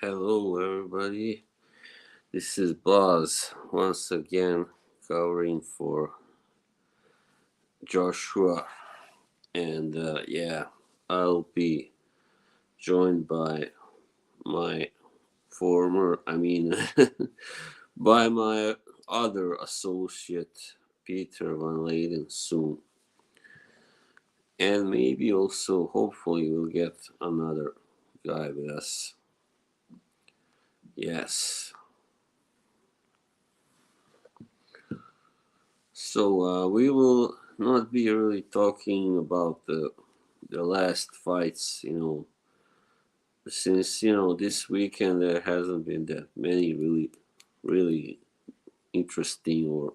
Hello, everybody. This is Boz once again covering for Joshua, and I'll be joined by my by my other associate Peter Van Leyden soon, and maybe also hopefully we'll get another guy with us. Yes. So we will not be really talking about the last fights, since this weekend there hasn't been that many really interesting or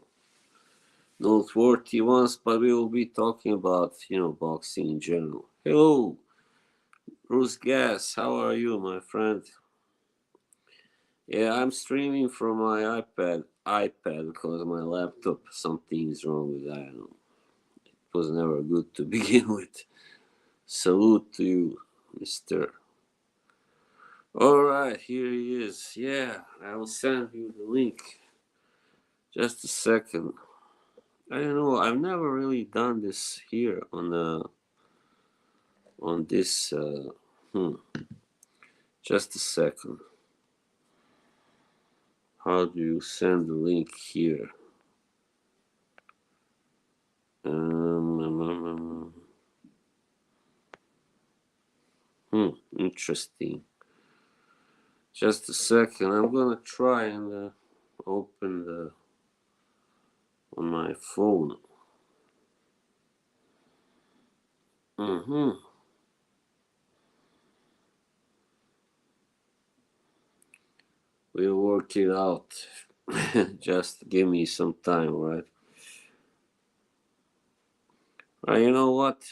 noteworthy ones, but we will be talking about boxing in general. Hello, Bruce Gas, how are you, my friend? Yeah, I'm streaming from my iPad because my laptop something is wrong with that. It was never good to begin with. Salute to you, Mister. All right, here he is. Yeah, I will send you the link. Just a second. I don't know. I've never really done this here on this. Just a second. How do you send the link here? Interesting. Just a second. I'm gonna try and open the on my phone. We'll work it out. Just give me some time, right? You know what?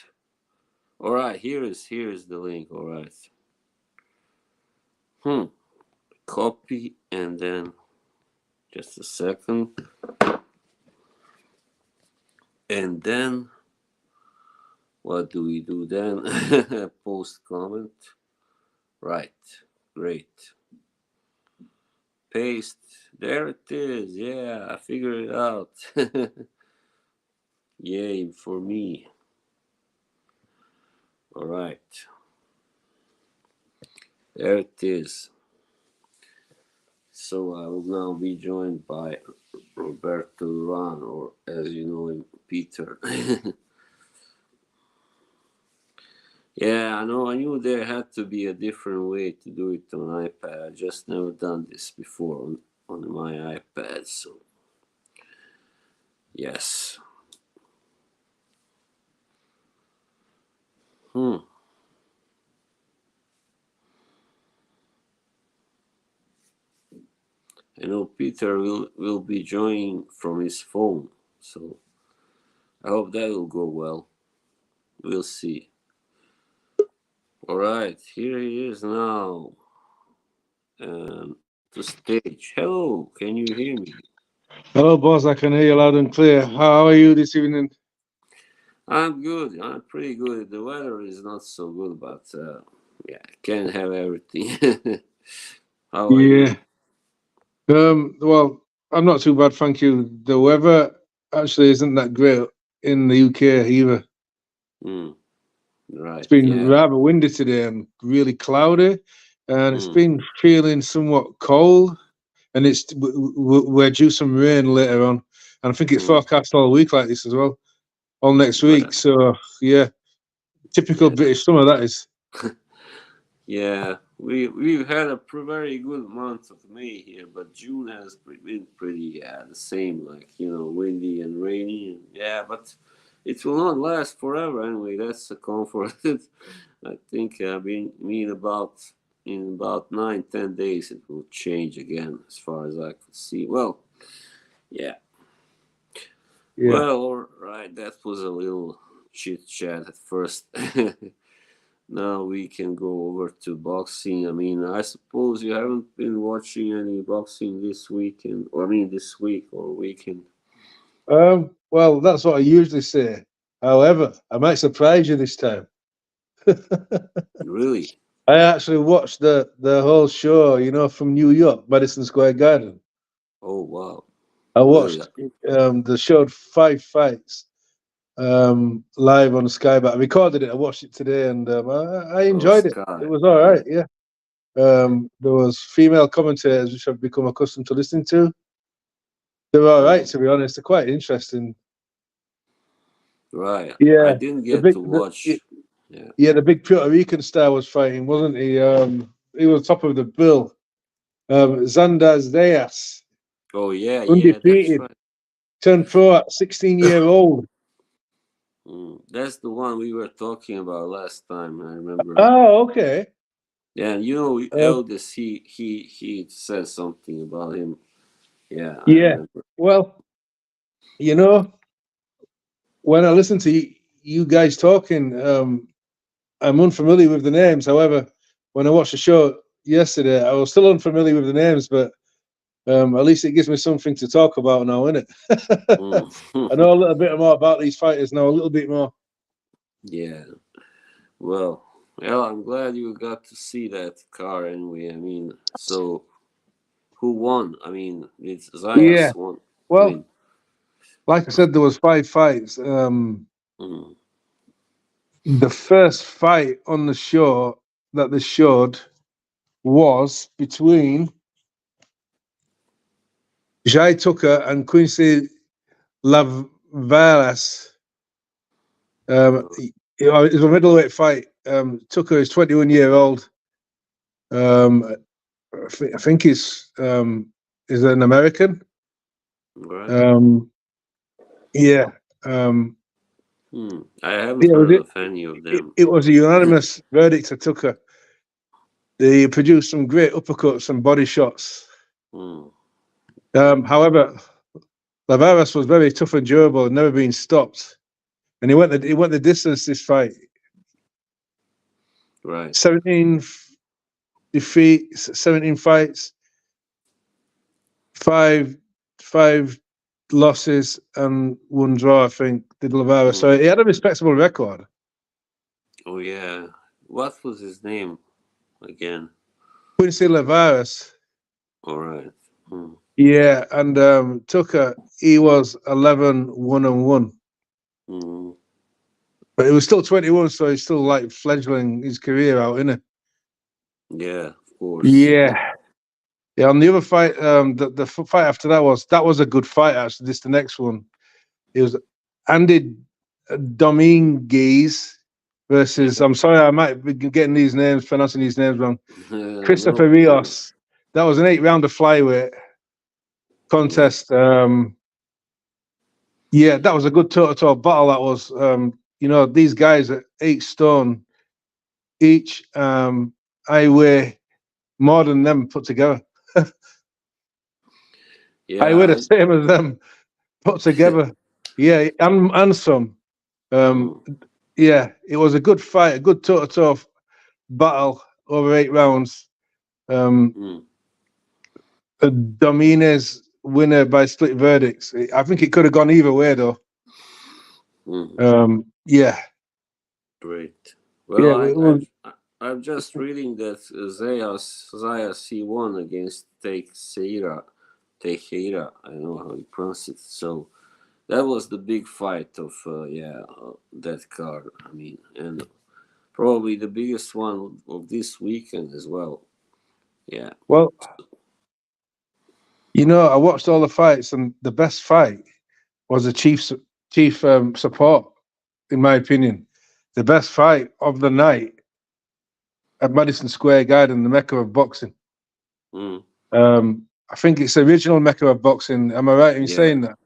All right, here's the link. All right. Copy and then just a second, and then what do we do then? Post comment. Right. Great. Paste. There it is. Yeah, I figured it out. Yay for me. All right. There it is. So I will now be joined by Roberto Duran, or as you know him, Peter. Yeah, I know. I knew there had to be a different way to do it on iPad. I just never done this before on my iPad. So, yes. I know Peter will be joining from his phone, so I hope that will go well. We'll see. All right, here he is now. To stage. Hello, can you hear me? Hello, boss. I can hear you loud and clear. How are you this evening? I'm good. I'm pretty good. The weather is not so good, but yeah, can't have everything. How are you? Yeah. Well, I'm not too bad, thank you. The weather actually isn't that great in the UK either. Mm, It's right. been Yeah. rather windy today and really cloudy, and it's Mm, been feeling somewhat cold. And we're due some rain later on, and I think it's mm, forecast all week like this as well, all next week. well, So yeah, typical yeah. British summer that is. Yeah. We've had a very good month of May here, but June has been pretty the same, like windy and rainy. And, yeah, but it will not last forever anyway. That's a comfort. I think in about 9-10 days it will change again, as far as I could see. Well, yeah. Yeah. Well, all right. That was a little chit chat at first. Now we can go over to boxing. I mean, I suppose you haven't been watching any boxing this weekend, or I mean, this week or weekend. Well, that's what I usually say. However, I might surprise you this time. Really? I actually watched the whole show, from New York, Madison Square Garden. Oh wow, I really? watched the showed 5 fights live on Sky, but I recorded it. I watched it today, and I Oh, enjoyed it. Sky. It was all Yeah. right. Yeah. There was female commentators, which I've become accustomed to listening to. They were all right, Mm, to be honest. They're quite interesting. right. I Yeah, didn't the get big, to watch. Yeah. yeah, the big Puerto Rican star was fighting, wasn't he? He was top of the bill. Xander Zayas, Oh yeah, yeah. That's undefeated, right. turned pro at 16-year-old. That's the one we were talking about last time. I remember now. Oh, okay. Yeah, and Uh, Eldest, he said something about him. Yeah, I yeah. remember. Well, you know, when I listen to you guys talking, I'm unfamiliar with the names. However, when I watched the show yesterday, I was still unfamiliar with the names, but at least it gives me something to talk about now, innit? I know a little bit more about these fighters now, a little bit more. Yeah. Well, I'm glad you got to see that car anyway. I mean, so who won? I mean, it's Yeah. Zayas won. Well, Win. like I said, there was 5 fights. Mm, The first fight on the show that they showed was between Jai Tucker and Quincy Lavalas. uh, It was a middleweight fight. Tucker is 21-year-old. I think he's is an American. right. Um, yeah. Um, I haven't yeah, heard of any of them. it was a unanimous verdict to Tucker. They produced some great uppercuts and body shots. Mm, great. However, Lavaras was very tough and durable, and never been stopped. And he went the distance this fight. Right. 17 defeats, 17 fights, five five losses, and 1 draw, I think, did Lavaras. So Mm. he had a respectable record. Oh yeah. What was his name again? Quincy Lavaras, All right. Mm. yeah, and Tucker, he was 11-1-1. Mm. But he was still 21, so he's still like fledgling his career out, isn't it? Yeah, of course. Yeah. Yeah, on the other fight, the fight after that was a good fight actually. This the next one. It was Andy Dominguez versus. Yeah. I'm sorry, I might be getting these names, pronouncing these names wrong. No Christopher problem. Rios. That was an 8-rounder flyweight Yeah. contest. Yeah, that was a good toe-to-toe battle. That was. These guys at 8 stone each. I weigh more than them put together. I weigh Yeah. the same as them put together. Yeah, and some. Um, Mm. yeah, it was a good fight, a good toe-to-toe battle over 8 rounds. Um, Mm. Dominez winner by split verdicts. I think it could have gone either way though. Mm. Yeah, Great. yeah, Well, it was. I'm just reading that Zayas he won against Teixeira. I don't know how you pronounce it. So that was the big fight of that card. I mean, and probably the biggest one of this weekend as well. Yeah. Well, I watched all the fights, and the best fight was the chief support, in my opinion. The best fight of the night at Madison Square Garden, the Mecca of boxing. Mm. I think it's the original Mecca of boxing. Am I right in Yeah. saying that?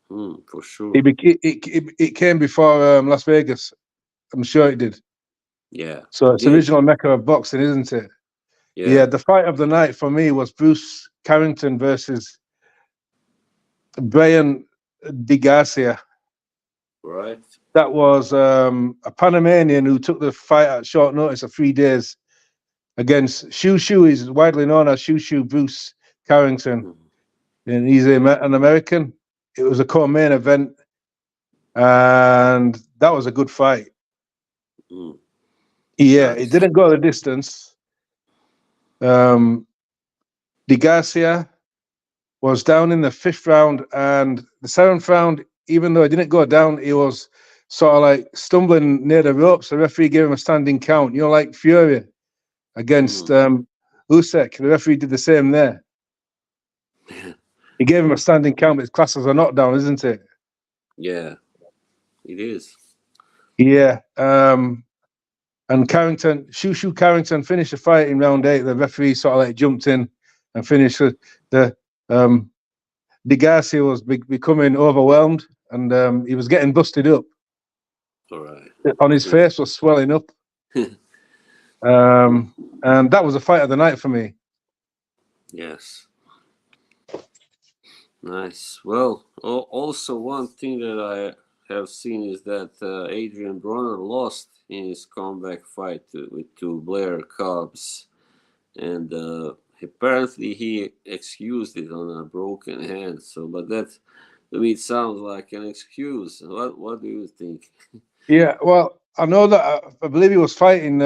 For sure. It came before Las Vegas. I'm sure it did. Yeah. So It it's the did. original Mecca of boxing, isn't it? Yeah, Yeah. the fight of the night for me was Bruce Carrington versus Brian DeGarcia. Right. That was a Panamanian who took the fight at short notice of 3 days against Shoo Shoo. He's widely known as Shoo Shoo Bruce Carrington, Mm. and he's an American. It was a co-main event, and that was a good fight. Mm. Yeah, it Nice. didn't go the distance. Di Garcia was down in the 5th round, and the 7th round, even though it didn't go down, he was sort of like stumbling near the ropes. The referee gave him a standing count. You know, like Fury against Usyk. The referee did the same there. He gave him a standing count, but it's classed as a knockdown, isn't it? Yeah, it is. Yeah. And Carrington, Shushu Carrington finished the fight in round 8. The referee sort of like jumped in and finished the Di Garcia was becoming overwhelmed, and he was getting busted up. All right. On his face was swelling up. And that was the fight of the night for me. Yes. Nice. Well, also one thing that I have seen is that Adrien Broner lost in his comeback fight to Blair Cobbs, and apparently he excused it on a broken hand. So, but that to me it sounds like an excuse. What do you think? Yeah, well, I know that I believe he was fighting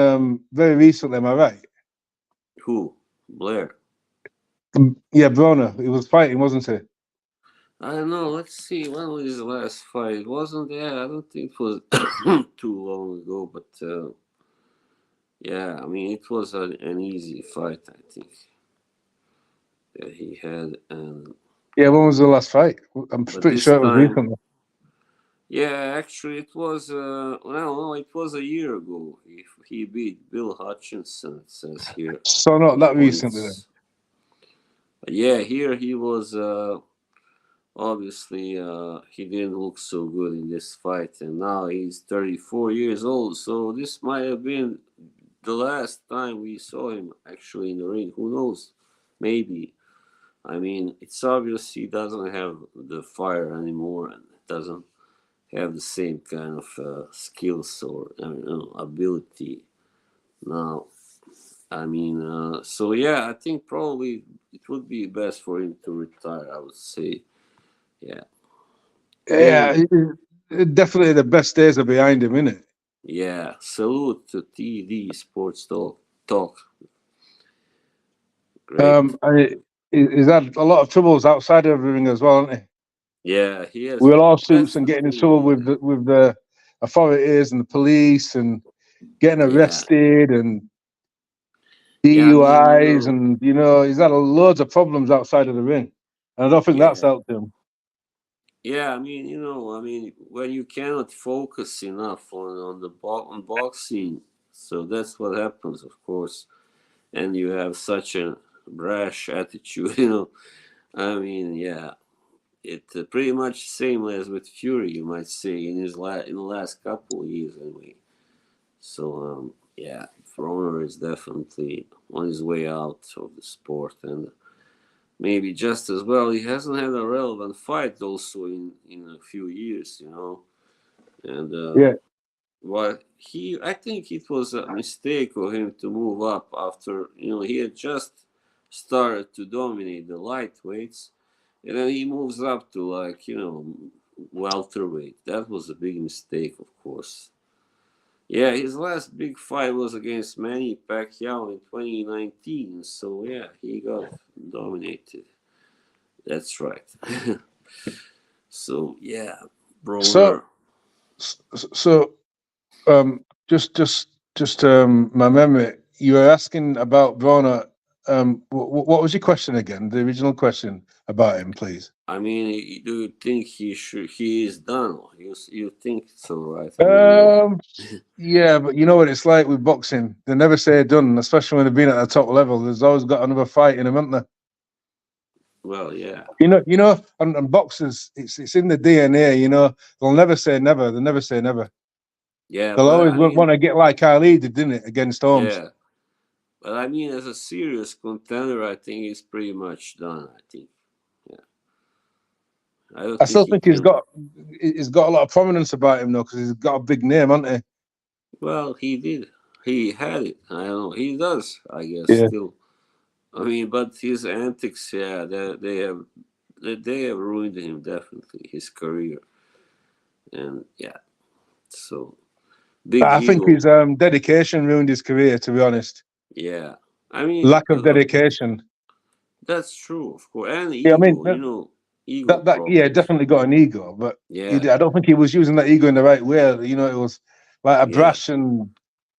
very recently. Am I right? Who? Blair? Yeah, Broner. He was fighting, wasn't he? I don't know. Let's see. When was his last fight? It wasn't. Yeah, I don't think it was too long ago. But yeah, I mean, it was an easy fight. I think that he had, and Yeah, when was the last fight? I'm but pretty this sure it was time, recently. yeah, actually, it was. Well, no, it was a year ago. He beat Bill Hutchinson. It says here So not on that recently then. points. Yeah, here he was. Obviously, he didn't look so good in this fight, and now he's 34 years old. So this might have been the last time we saw him actually in the ring. Who knows? Maybe. I mean, it's obvious he doesn't have the fire anymore and doesn't have the same kind of skills or ability now. I mean, so yeah, I think probably it would be best for him to retire. I would say, yeah. Yeah, Well, definitely the best days are behind him, innit? yeah, salute to TD Sports Talk. Great. He's had a lot of troubles outside of the ring as well, hasn't Yeah, he he? has. With lawsuits That's and the getting in thing. trouble with the authorities and the police and getting Yeah, arrested and yeah. I mean, DUIs, and he's had loads of problems outside of the ring, and I don't think that's yeah, helped him. yeah. I mean, I mean, when you cannot focus enough on on boxing, so that's what happens, of course. And you have such a brash attitude, I mean, yeah, it's pretty much same as with Fury, you might say, in the last couple of years anyway. So yeah, Broner is definitely on his way out of the sport, and maybe just as well he hasn't had a relevant fight also in a few years, and Yeah, what I think it was a mistake of him to move up after he had just started to dominate the lightweights, and then he moves up to like welterweight. That was a big mistake, of course. Yeah, his last big fight was against Manny Pacquiao in 2019. So yeah, he got dominated. That's right. So yeah, so Broner. so just my memory. You were asking about Broner. What was your question again? The original question about him, please. I mean, do you think he is done? You think so, right? I mean, Yeah, but you know what it's like with boxing. They never say done, especially when they've been at the top level. There's always got another fight in them, haven't they? well, yeah, And boxers, it's in the DNA. They'll never say never. They'll never say never. yeah, They'll but always I want mean, to get like Ali did, didn't it, against Holmes? yeah, but I mean, as a serious contender, I think he's pretty much done. I think, yeah, I don't I think still he think can. he's got a lot of prominence about him though, because he's got a big name, hasn't he? Well, he did. He had it. I don't know. He does, I guess, Yeah. still. I mean, but his antics, yeah, they have ruined him definitely his career, and yeah. So, Big I think ego. his dedication ruined his career, to be honest. Yeah. I mean, Lack of dedication. that's true, of course. And Yeah, I mean, ego, ego yeah, problems. definitely got an ego, but Yeah. I don't think he was using that ego in the right way. It was like a Yeah, brash and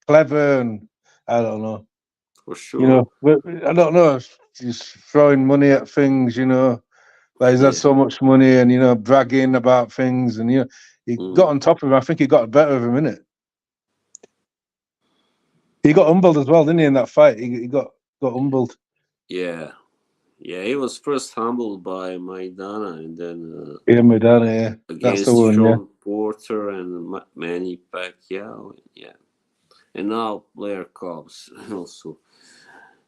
clever, and I don't know. for sure. But I don't know. Just throwing money at things, like he's had Yeah. so much money, and bragging about things, and he got Mm. on top of him. I think he got better of him, innit? He got humbled as well, didn't he? In that fight, he got humbled. Yeah. Yeah, he was first humbled by Maidana and then Yeah, Madonna, yeah, that's the against one. Yeah, Sean Porter and Manny Pacquiao. Yeah. And now Blair Cobbs also.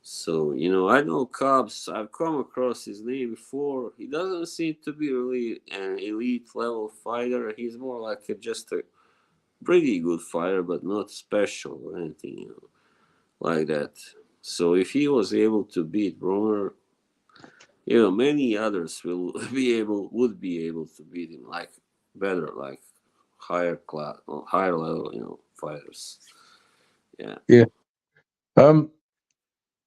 So, I know Cobbs. I've come across his name before. He doesn't seem to be really an elite level fighter. He's more like just a pretty good fighter, but not special or anything, like that. So if he was able to beat Broner, many others would be able to beat him, like better, like higher class, higher level, fighters. Yeah. yeah.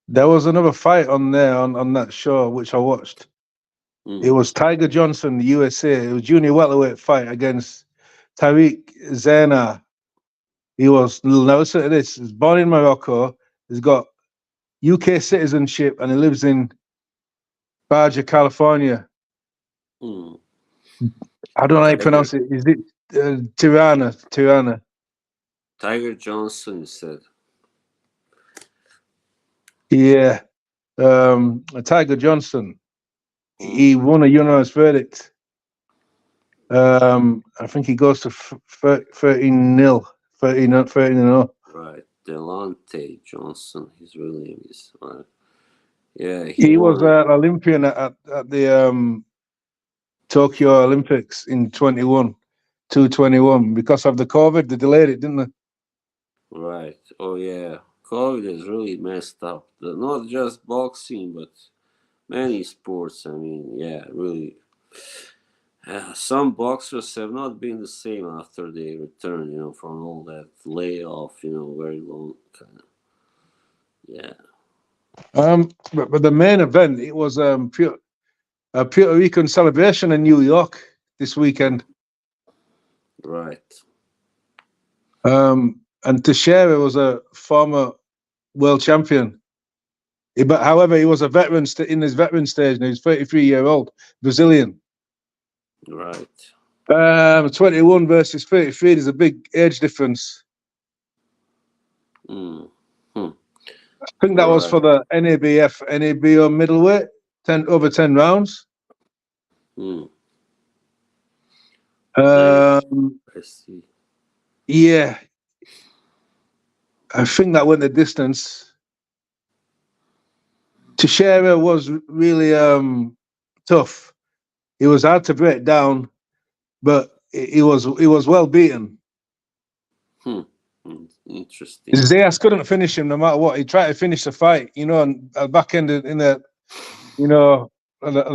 There was another fight on there on that show which I watched. It Mm. was Tiger Johnson, the USA. It was junior welterweight fight against Tariq Zayas. He was, now listen to this, he's born in Morocco, he's got UK citizenship, and he lives in Baja, California. Mm. I don't know how you Tiger pronounce it. Is it Tirana? Tiger Johnson said. Yeah. Tiger Johnson. Mm. He won a unanimous verdict. I think he goes to 13-0. 13-0. Right. Delonte Johnson, his real name is. Right. Yeah, he He was won. an Olympian at the Tokyo Olympics in 221. Because of the COVID, they delayed it, didn't they? Right. Oh, yeah. COVID has really messed up. Not just boxing, but many sports. I mean, yeah, really. Some boxers have not been the same after they return, from all that layoff, very long kind of. Yeah. But the main event, it was a Puerto Rican celebration in New York this weekend. Right. And Teixeira was a former world champion. But however, he was a veteran in his veteran stage, and he's 33-year-old Brazilian. Right. 21 versus 33. There's a big age difference. Mm. I think that was Right. for the NABO middleweight, over 10 rounds. Mm. I see. Yeah, I think that went the distance. Teixeira was really tough. He was hard to break down, but he was well beaten. Interesting. Zayas couldn't finish him no matter what. He tried to finish the fight, and at the back end at the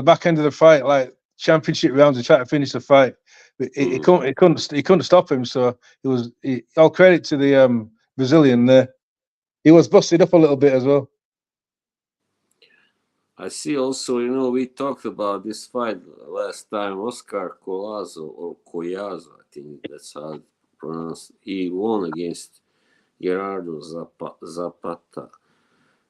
back end of the fight, like championship rounds, he tried to finish the fight. But he couldn't stop him. So all credit to the Brazilian there. He was busted up a little bit as well. I see also, we talked about this fight last time. Oscar Colazo or Collazo, I think that's how it's pronounced. He won against Gerardo Zapata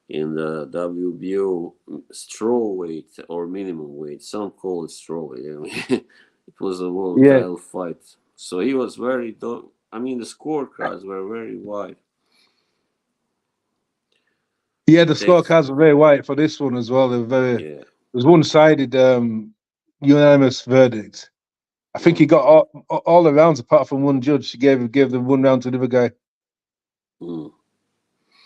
in the WBO strawweight or minimum weight. Some call it strawweight. It was a world title fight. So he was very, the scorecards were very wide. Yeah, the scorecards were very wide for this one as well. They were very. Yeah. It was one-sided, unanimous verdict. I think he got all the rounds apart from one judge. She gave the one round to the other guy. Mm.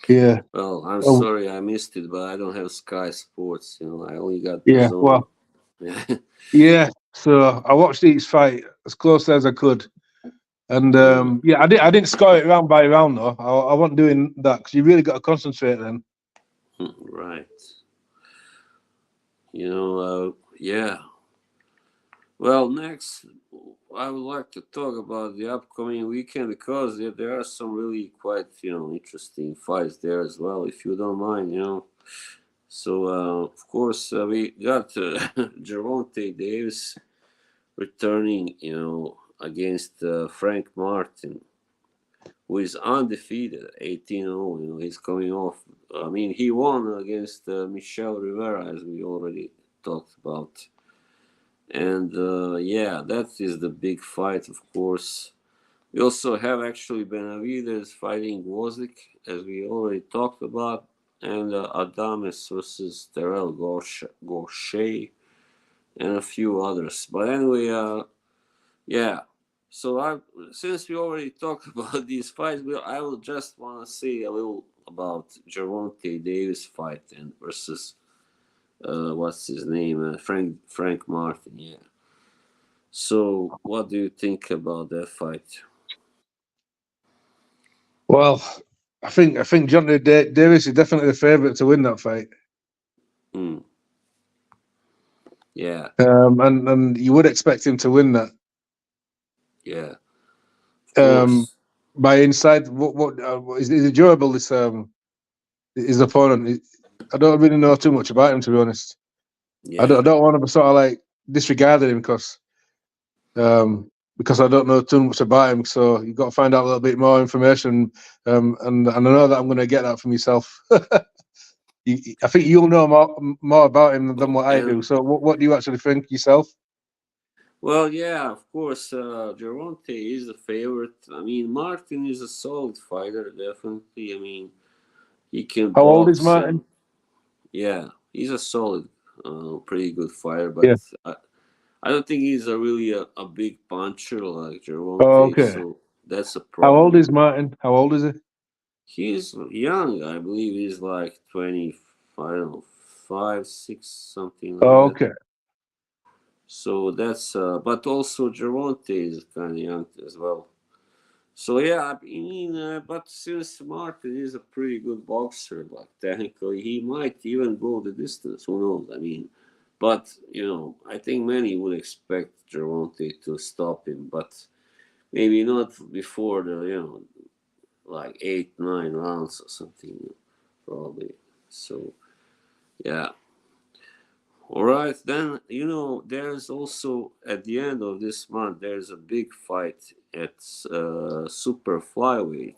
Yeah. Well, I'm sorry I missed it, but I don't have Sky Sports. I only got the zone. Well, yeah. So I watched each fight as close as I could, and I didn't score it round by round though. I wasn't doing that because you really got to concentrate then. Right. Yeah. Well, next, I would like to talk about the upcoming weekend because there are some really quite interesting fights there as well. If you don't mind. So of course we got Gervonta Davis returning, against Frank Martin, who is undefeated, 18-0. He's coming off. I mean, he won against Michel Rivera, as we already talked about. And yeah, that is the big fight, of course. We also have actually Benavidez fighting Wozik, as we already talked about, and Adames versus Terrell Gaucher, and a few others. But anyway, yeah. So since we already talked about these fights, I will just want to say a little about Gervonta Davis fight and versus what's his name, Frank Martin. Yeah. So, what do you think about that fight? Well, I think John Davis is definitely the favourite to win that fight. Mm, yeah, And you would expect him to win that. yeah, of Um, course. by inside, what is it durable? This his opponent. I don't really know too much about him, to be honest. I don't, I Yeah, don't want to sort of like disregard him because I don't know too much about him. So you've got to find out a little bit more information. And I know that I'm going to get that from yourself. I think you'll know more about him than what I do. and So what do you actually think yourself? well, yeah, of course, Gervonta is the favorite. I mean, Martin is a solid fighter, definitely. I mean, he can How old is box, and Martin? yeah, he's a solid, pretty good fighter. Yeah. But I don't think he's a big puncher like Oh, Gervonta, okay. so that's a How old is problem. Martin? How old is he? He's young, I believe. He's like 20, I don't know, 5, 6, something like Oh, that. okay. So that's, but also Gervonta is kind of young as well. So yeah, I mean, but since Martin is a pretty good boxer, like technically, he might even go the distance. Who knows? I mean, but I think many would expect Gervonta to stop him, but maybe not before the like 8, 9 rounds or something, probably. So yeah. All right, then there's also at the end of this month there's a big fight at super flyweight.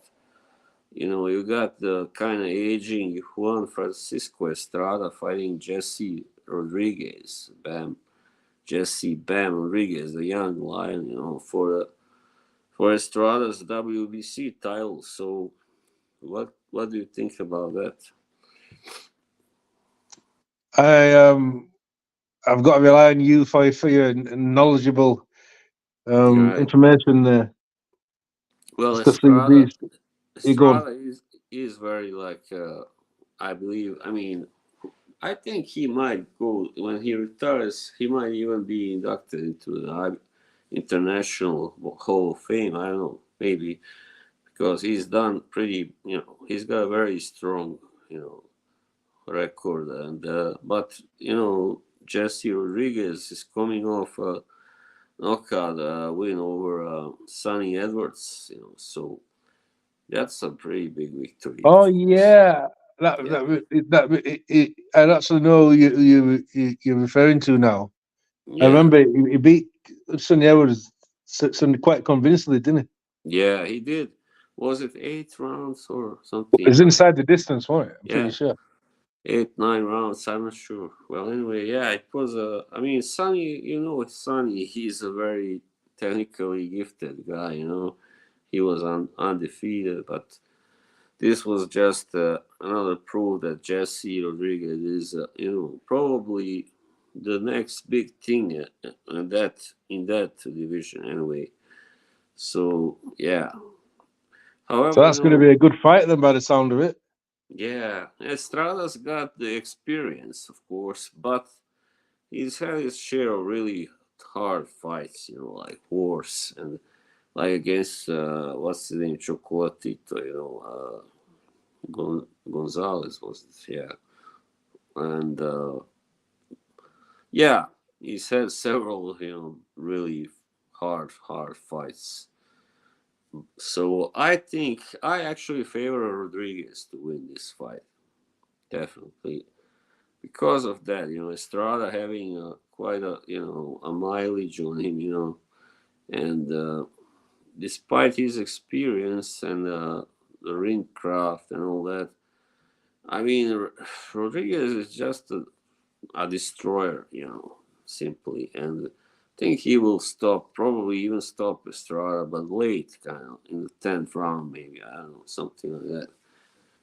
You got the kind of aging Juan Francisco Estrada fighting Jesse Rodriguez, Jesse Bam Rodriguez, the young lion, for Estrada's WBC title. So what do you think about that? I I've got to rely on you for your knowledgeable Right. information there. Well, Especially these. You go on. Estrada is very like I believe. I mean, I think he might go when he retires. He might even be inducted into the International Hall of Fame. I don't know, maybe because he's done pretty. He's got a very strong you know record, and but Jesse Rodriguez is coming off a knockout win over Sonny Edwards. So that's a pretty big victory. Oh yeah, that Yeah, that I actually know you're referring to now. I yeah, remember he beat Sonny Edwards quite convincingly, didn't he? yeah. He did. Was it 8 rounds or It something? was inside the distance, wasn't it? I'm pretty Yeah, sure. 8, 9 rounds. I'm not sure. Well, anyway, yeah. It was a. I mean, Sonny. Sonny. He's a very technically gifted guy. He was undefeated, but this was just another proof that Jesse Rodriguez is, probably the next big thing in that division. Anyway, so yeah. So However, that's going to be a good fight then, by the sound of it. yeah, Estrada's got the experience, of course, but he's had his share of really hard fights. Like wars and like against what's his name, Chocolatito. Gonzalez was it? Yeah, and yeah. he's had several, really hard fights. So I think I actually favor Rodriguez to win this fight, definitely, because of that. Estrada having quite a mileage on him, and despite his experience and the ring craft and all that, I mean, Rodriguez is just a destroyer, simply. And I think he will stop, probably even stop Estrada, but late, kind of, in the 10th round, maybe. I don't know, something like that.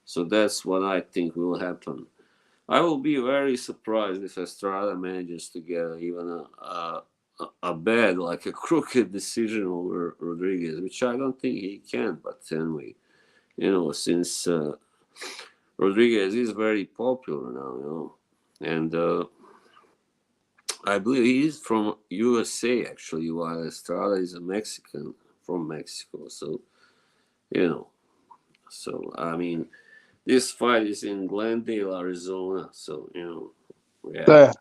So that's what I think will happen. I will be very surprised if Estrada manages to get even a bad, like a crooked decision over Rodriguez, which I don't think he can. But anyway, since Rodriguez is very popular now, and I believe he's from USA actually, while Estrada is a Mexican from Mexico. So, you know, I mean, this fight is in Glendale, Arizona. So, yeah. There.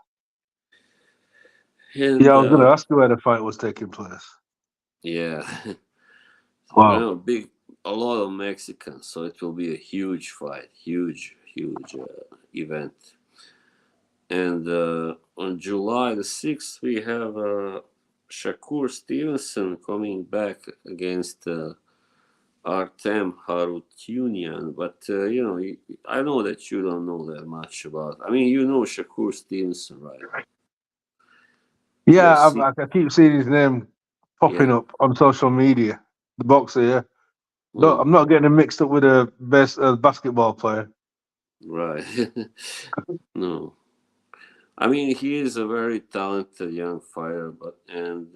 And, Yeah, I was going to ask you where the fight was taking place. yeah. Wow. A lot of Mexicans. So it will be a huge fight, huge event. And on July the 6th, we have Shakur Stevenson coming back against Artem Harutyunyan. But, I know that you don't know that much about. I mean, you know Shakur Stevenson, right? Yeah, I keep seeing his name popping up on social media. The boxer, yeah. No, I'm not getting him mixed up with a basketball player. Right. No. I mean, he is a very talented young fighter, and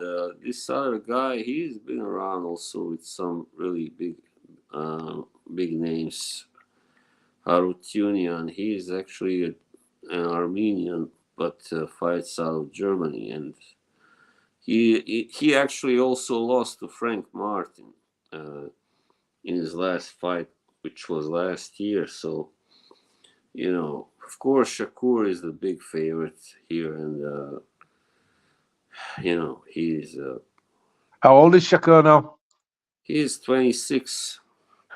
this other guy, he's been around also with some really big names. Harutyunyan, he is actually an Armenian, but fights out of Germany, and he actually also lost to Frank Martin in his last fight, which was last year. So, of course, Shakur is the big favorite here, and he's How old is Shakur now? he's 26.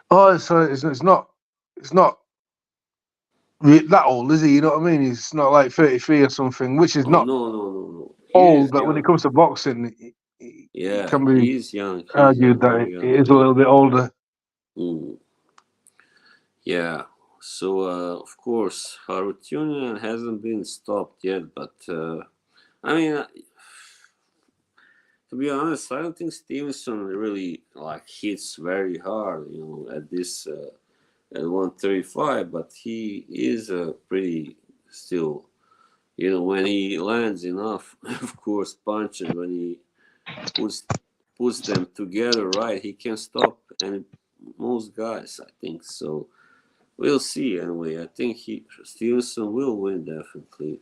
Oh, so it's not that old, is he? You know what I mean? He's not like 33 or something, which is Oh, not no. He old. is But when it young. comes to boxing, it Yeah, can be he's young. He's argued young, that very it young. is a little bit older. Mm. Yeah. So, of course, Harutyunyan hasn't been stopped yet, but I mean, to be honest, I don't think Stevenson really hits very hard, at this at 135, but he is pretty still, when he lands enough, of course, punches, when he puts puts them together right, he can stop and most guys, I think. So we'll see anyway. I think Stevenson will win definitely.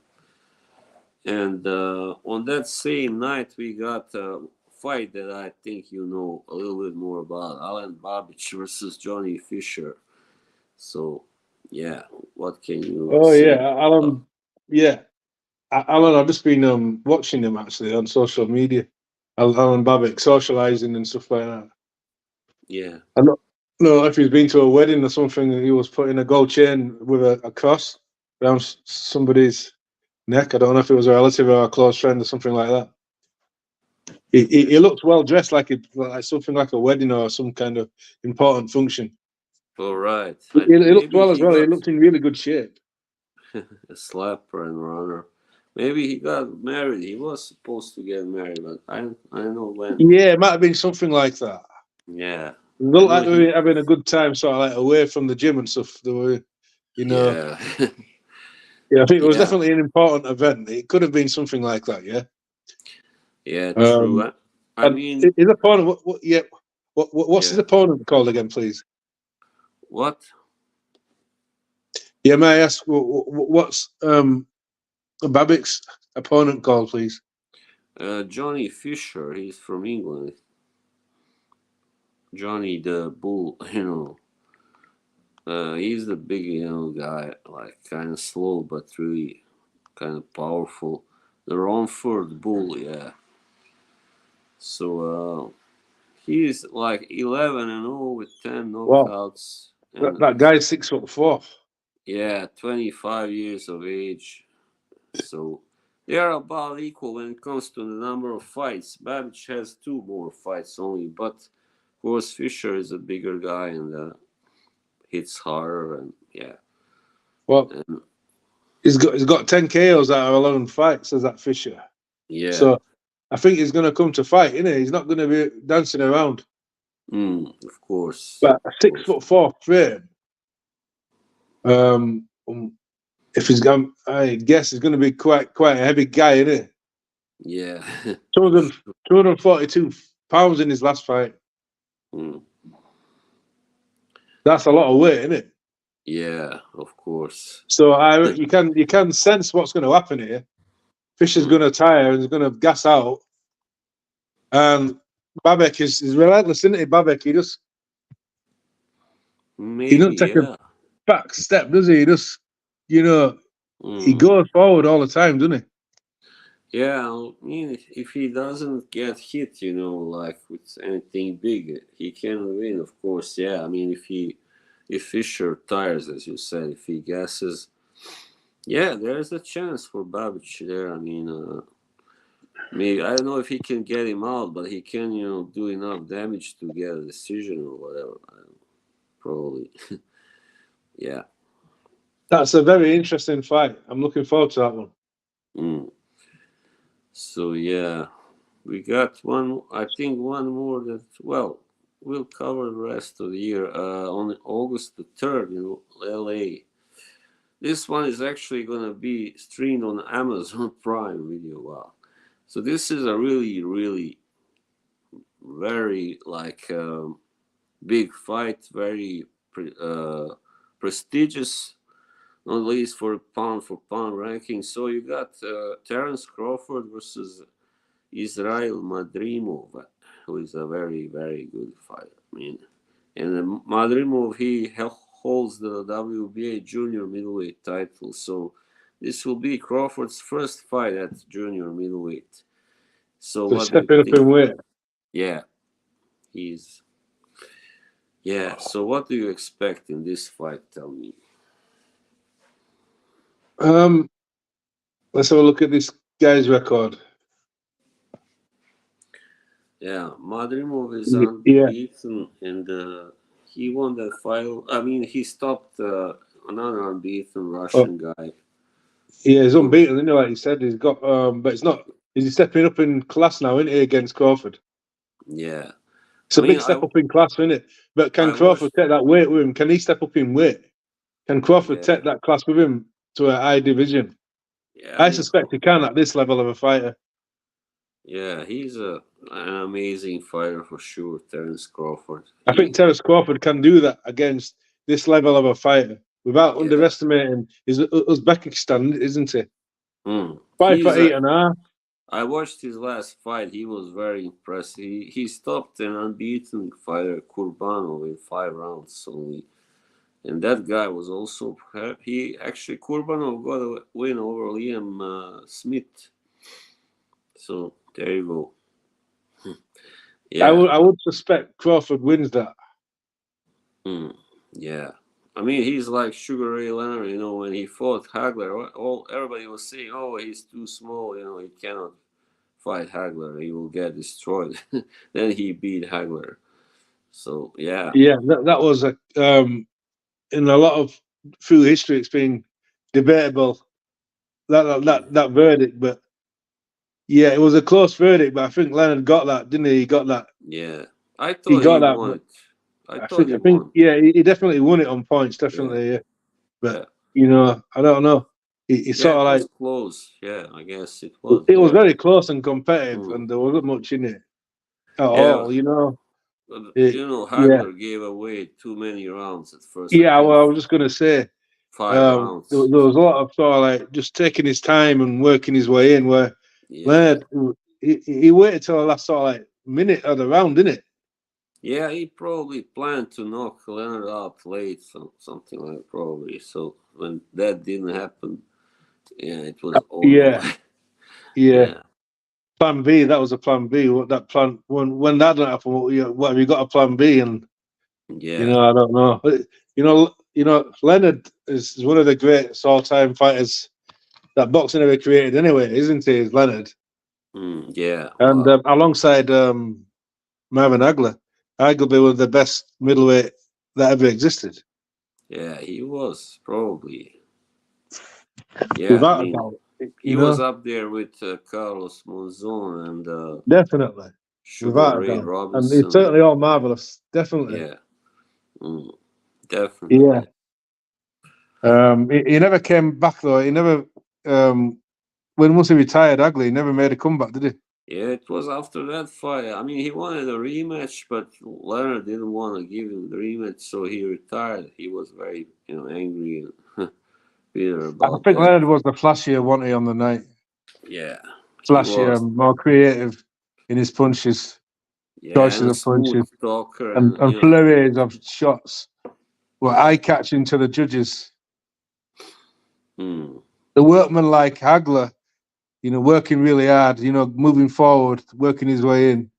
And on that same night, we got a fight that I think you know a little bit more about: Alan Babic versus Johnny Fisher. So, yeah, what can you Oh say? yeah, Alan. Yeah, Alan. I've just been watching him actually on social media. Alan Babic socializing and stuff like that. Yeah. I don't know if he's been to a wedding or something. And he was putting a gold chain with a cross around somebody's neck. I don't know if it was a relative or a close friend or something like that. He looked well dressed, like something like a wedding or some kind of important function. All right. He looked Maybe well as he well. He got looked in really good shape. a slapper and runner. Maybe he got married. He was supposed to get married, but I don't know when. Yeah, it might have been something like that. Yeah. It I looked know like they were he. having a good time, sort of like away from the gym and stuff. They were, you know. Yeah. Yeah, I think it was Yeah. definitely an important event. It could have been something like that. Yeah. Yeah. True. Um, I and mean, his opponent, yeah, what's his yeah. opponent called again, please? What? Yeah, may I ask what's Babic's opponent called, please? Johnny Fisher. He's from England. Johnny the Bull. He's the big, guy, like kind of slow but really kind of powerful. The Romford Bull, yeah. So he's like 11-0 with 10 knockouts. Wow. And That guy's 6'4". yeah, 25 years of age. So they are about equal when it comes to the number of fights. Babbage has 2 more fights only, but of course Fisher is a bigger guy and hits harder, and yeah. Well, and, he's got 10 KOs out of 11 fights, says that Fisher. yeah. So I think he's going to come to fight, isn't he? He's not going to be dancing around. Of course. But a 6'4" frame. If he's gone, I guess he's going to be quite a heavy guy, isn't he? Yeah. 242 pounds in his last fight. Mm. That's a lot of weight, isn't it? Yeah, of course. So you can sense what's going to happen here. Fisher's going to tire and he's going to gas out. And Babek is relentless, isn't he? Babek, he doesn't take a back step, does he? He just, he goes forward all the time, doesn't he? Yeah, I mean, if he doesn't get hit, like with anything big, he can win, of course. Yeah, I mean, if Fisher tires, as you said, if he gasses, yeah, there's a chance for Babic there. I mean, maybe I don't know if he can get him out, but he can, do enough damage to get a decision or whatever. Probably, yeah. That's a very interesting fight. I'm looking forward to that one. So yeah, we got one. I think one more that we'll cover the rest of the year on August the 3rd in LA. This one is actually gonna be streamed on Amazon Prime Video. Wow! So this is a really, really, very big fight, very prestigious. Not least for pound ranking. So you got Terence Crawford versus Israel Madrimov, who is a very, very good fighter. I mean, and Madrimov, he holds the WBA junior middleweight title. So this will be Crawford's first fight at junior middleweight. So what stepping up in weight. Yeah, yeah. So what do you expect in this fight? Tell me. Let's have a look at this guy's record. Yeah, Madrimov is unbeaten, and he won that fight. I mean, he stopped another unbeaten Russian guy. Yeah, he's unbeaten, isn't he? Like you said, he's got, but it's not. He's stepping up in class now, isn't he, against Crawford? Yeah, it's a big step up in class, isn't it? But can Crawford take that weight with him? Can he step up in weight? Can Crawford take that class with him to a high division? Yeah, I suspect he can at this level of a fighter. Yeah, he's an amazing fighter for sure, Terence Crawford. I think Terence Crawford can do that against this level of a fighter without underestimating his Uzbekistan, isn't he? 5'8.5". I watched his last fight. He was very impressive. He stopped an unbeaten fighter, Kurbanov, in 5 rounds only. And that guy was also, Kurbanov got a win over Liam Smith. So there you go. Yeah, I would suspect Crawford wins that. Yeah, I mean, he's like Sugar Ray Leonard. When he fought Hagler, everybody was saying, "Oh, he's too small. He cannot fight Hagler. He will get destroyed." Then he beat Hagler. So yeah, that was in a lot of through history, it's been debatable that verdict, but. Yeah, it was a close verdict, but I think Leonard got that, didn't he? He got that. Yeah, I thought he got that. Won. I think won. Yeah, he definitely won it on points, definitely. Yeah. But I don't know. He sort of like close. Yeah, I guess it was. It was very close and competitive, and there wasn't much in it at all. Hagler gave away too many rounds at first. Yeah, well, I was just gonna say 5 rounds. There was a lot of sort of like just taking his time and working his way in. Where Leonard, he waited till the last sort of like minute of the round, didn't it? Yeah, he probably planned to knock Leonard out late, something like that, probably. So when that didn't happen, it was over. Yeah. Yeah. Yeah, Plan B. That was a plan B. What that plan when that didn't happen? What have you got a plan B? And yeah, I don't know. But, Leonard is one of the greatest all-time fighters that boxing ever created. Anyway, isn't he? Is Leonard, yeah. and Wow. alongside Marvin Hagler, arguably one of the best middleweight that ever existed, Yeah, he was probably. Yeah, I without a mean, doubt. he was up there with Carlos Monzon and Definitely, Sugar without a Ray doubt, and it's Robinson. certainly all marvelous. Definitely, Yeah, mm, yeah. definitely. He never came back though. He never. When once he retired, Hagler, he never made a comeback, did he? Yeah, it was after that fight. I mean, he wanted a rematch, but Leonard didn't want to give him the rematch, so he retired. He was very, angry and bitter I about think that. Leonard was the flashier, wasn't he, on the night? Yeah, he Flashier, was. more creative in his punches, Yeah, and choices a of smooth punches, talker, and and flurries of shots were yeah. eye-catching to the judges. Hmm. The workman like Hagler, working really hard, moving forward, working his way in.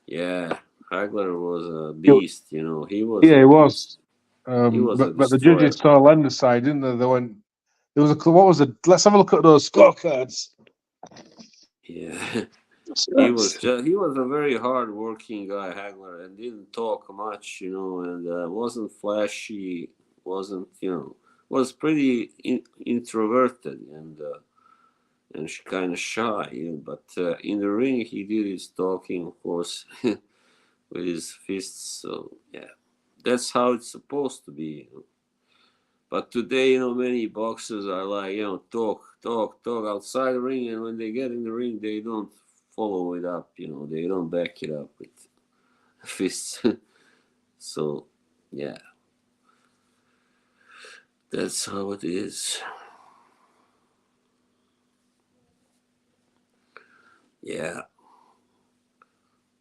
Yeah, Hagler was a He- beast. He was Yeah, a he beast. was. He was a But the judges destroyer. saw Lender's side, didn't they? They went. There was a what was it? Let's have a look at those scorecards. Yeah, he was a very hard working guy, Hagler, and didn't talk much, and wasn't flashy, wasn't was pretty introverted and kind of shy, but in the ring he did his talking, of course, with his fists. So yeah, that's how it's supposed to be. But today, many boxers are like, talk, talk, talk outside the ring, and when they get in the ring, they don't follow it up. They don't back it up with fists. So, yeah, that's how it is. Yeah.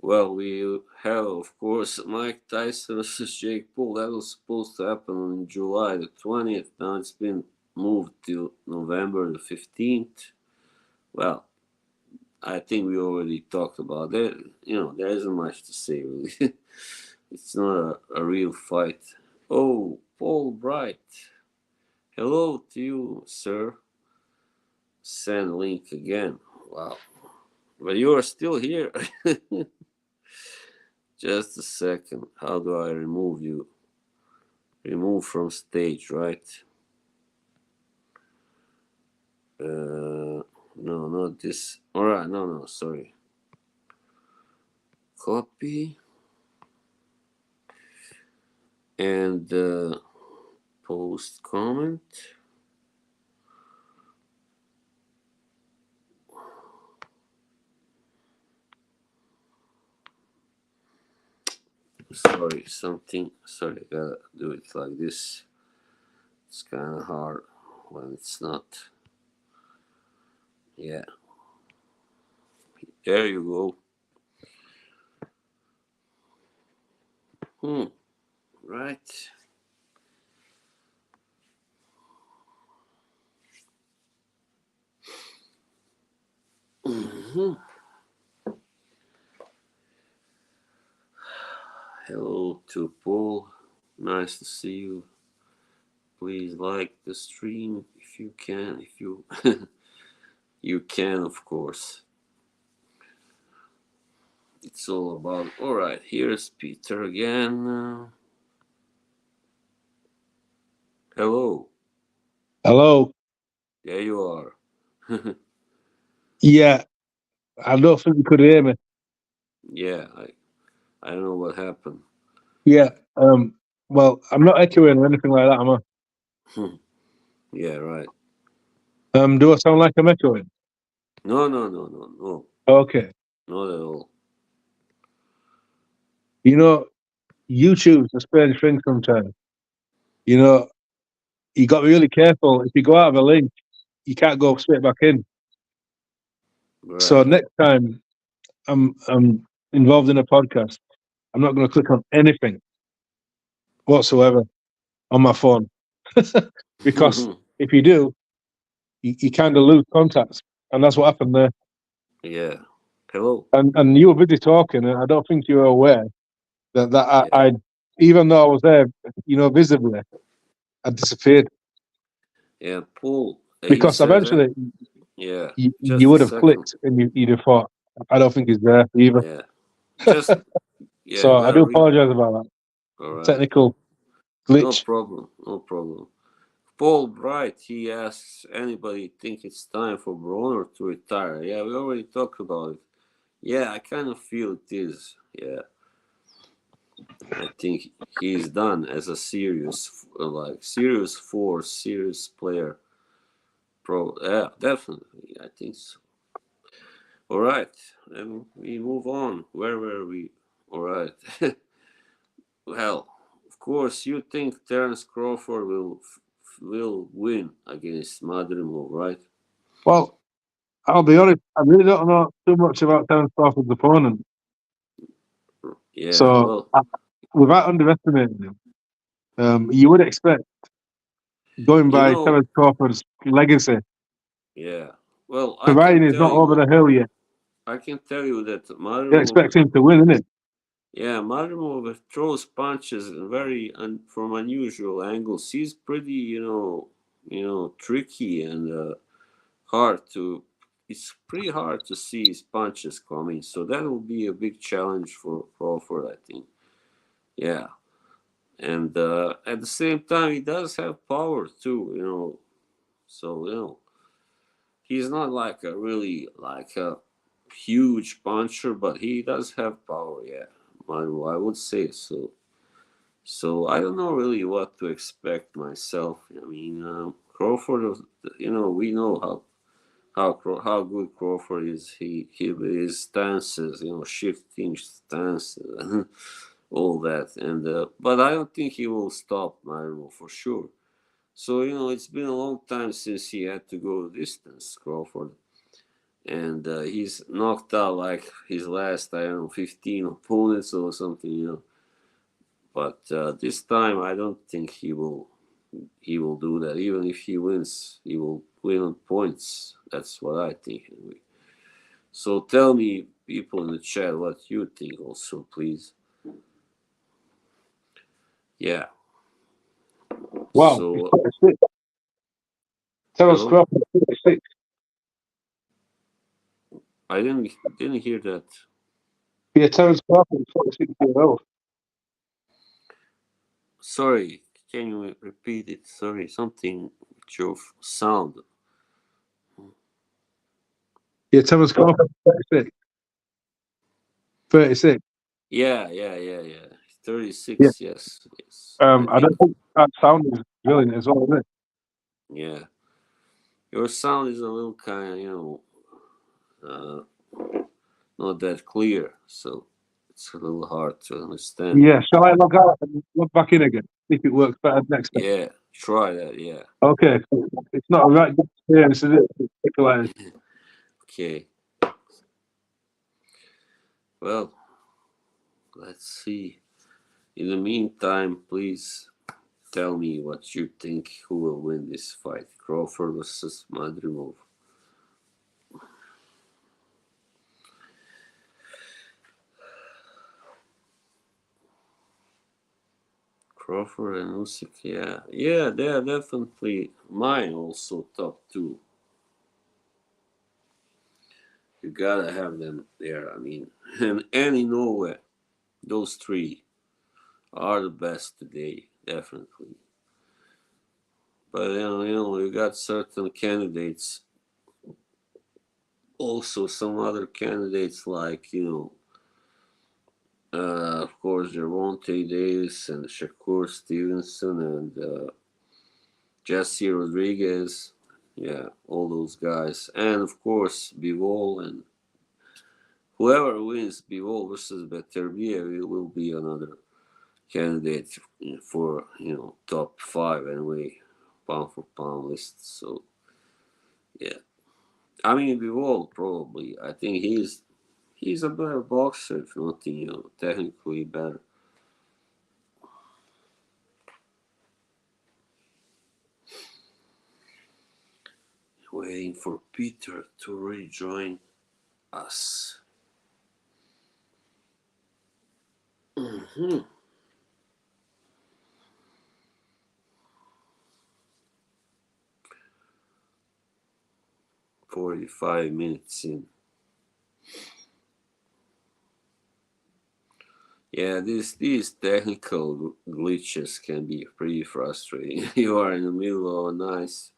Well, we have, of course, Mike Tyson versus Jake Paul. That was supposed to happen on July the 20th. Now it's been moved to November the 15th. Well, I think we already talked about it. There isn't much to say, really. It's not a real fight. Oh, Paul Bright. Hello to you, sir. Send link again. Wow. But you are still here. Just a second. How do I remove you? Remove from stage, right? No, not this. Alright, no, sorry. Copy. And post comment. Sorry, sorry, I gotta do it like this. It's kind of hard when it's not. Yeah, there you go. Right. Mhm. Hello to Paul. Nice to see you. Please like the stream if you can. If you you can, of course. It's all about. All right, here's Peter again. Hello. Hello. There you are. Yeah, I don't think you could hear me. Yeah, I don't know what happened. Yeah. Well, I'm not echoing or anything like that, am Yeah, right. I? Do I sound like I'm echoing? No, no, no, no, no, Okay. not at all. You know, YouTube's a strange thing sometimes. You know, you got to be really careful. If you go out of a link, you can't go straight back in. So Right. next time I'm involved in a podcast, I'm not going to click on anything whatsoever on my phone because if you do, you kind of lose contacts. and that's what happened there. Yeah. Hello. And you were busy talking, and I don't think you were aware that I even though I was there, visibly, I disappeared Yeah, Paul. He because said that. eventually Yeah. you Just a would have second. clicked and you'd have thought, I don't think he's there either. Yeah. Just yeah. So I Better do read. apologize about All that right. technical No glitch. problem. No problem. Paul Bright, he asks, anybody think it's time for Broner to retire? Yeah, we already talked about it. Yeah, I kind of feel it is. Yeah, I think he's done as a serious, serious force, serious player. Pro, yeah, definitely. I think so. All right, and we move on. Where were we? All right. Well, of course, you think Terence Crawford will win against Madrimov, right? Well, I'll be honest, I really don't know too much about Terence Crawford's opponent. Yeah, So well, without underestimating him, you would expect, going you by know, Terence Crawford's legacy, yeah. Well, providing he's not over the hill yet, I can tell you that you Madrimov, expect him to win, innit? yeah, Madrimov throws punches in from unusual angles. He's pretty, tricky and hard to. It's pretty hard to see his punches coming. So that will be a big challenge for Crawford, I think. Yeah, and at the same time, he does have power too. So he's not like a really like a huge puncher, but he does have power. Yeah, I would say so. So I don't know really what to expect myself. I mean, Crawford. We know how good Crawford is. He with his stances, shifting stances, all that, and but I don't think he will stop Mario for sure. So it's been a long time since he had to go distance, Crawford, and he's knocked out like his last 15 opponents or something. But this time I don't think he will do that. Even if he wins, he will win on points. That's what I think anyway. So tell me, people in the chat, what you think also, please. Yeah. Wow, So 46. Terence hello. Crawford, 46. I didn't hear that. Yeah, Terence Crawford, 46 years old. Sorry, can you repeat it? Sorry, something with your sound. Yeah, Terence Crawford, 36. 36. Yeah. 36. Yeah. Yes. I I think. don't think that sound is brilliant as well, is it? Yeah. Your sound is a little kind of, not that clear, so it's a little hard to understand. Yeah, shall I log out and log back in again? See if it works better next time. Yeah, try that. Yeah. Okay, it's not a right good experience, is it? Like, Okay. Well, let's see. In the meantime, please tell me what you think. Who will win this fight? Crawford versus Madrimov. Crawford and Usyk, yeah, they are definitely mine. Also top two. You gotta have them there. I mean, and in Norway, those three are the best today, definitely. But you got certain candidates. Also, some other candidates like of course, Gervonta Davis and Shakur Stevenson and Jesse Rodriguez. Yeah, all those guys, and of course, Bivol and whoever wins Bivol versus Beterbiev will be another candidate for top five anyway, pound for pound list. So yeah, I mean Bivol probably. I think he's a better boxer, if not technically better. Waiting for Peter to rejoin us. Mhm. 45 minutes in. Yeah, these technical glitches can be pretty frustrating. You are in the middle of a nice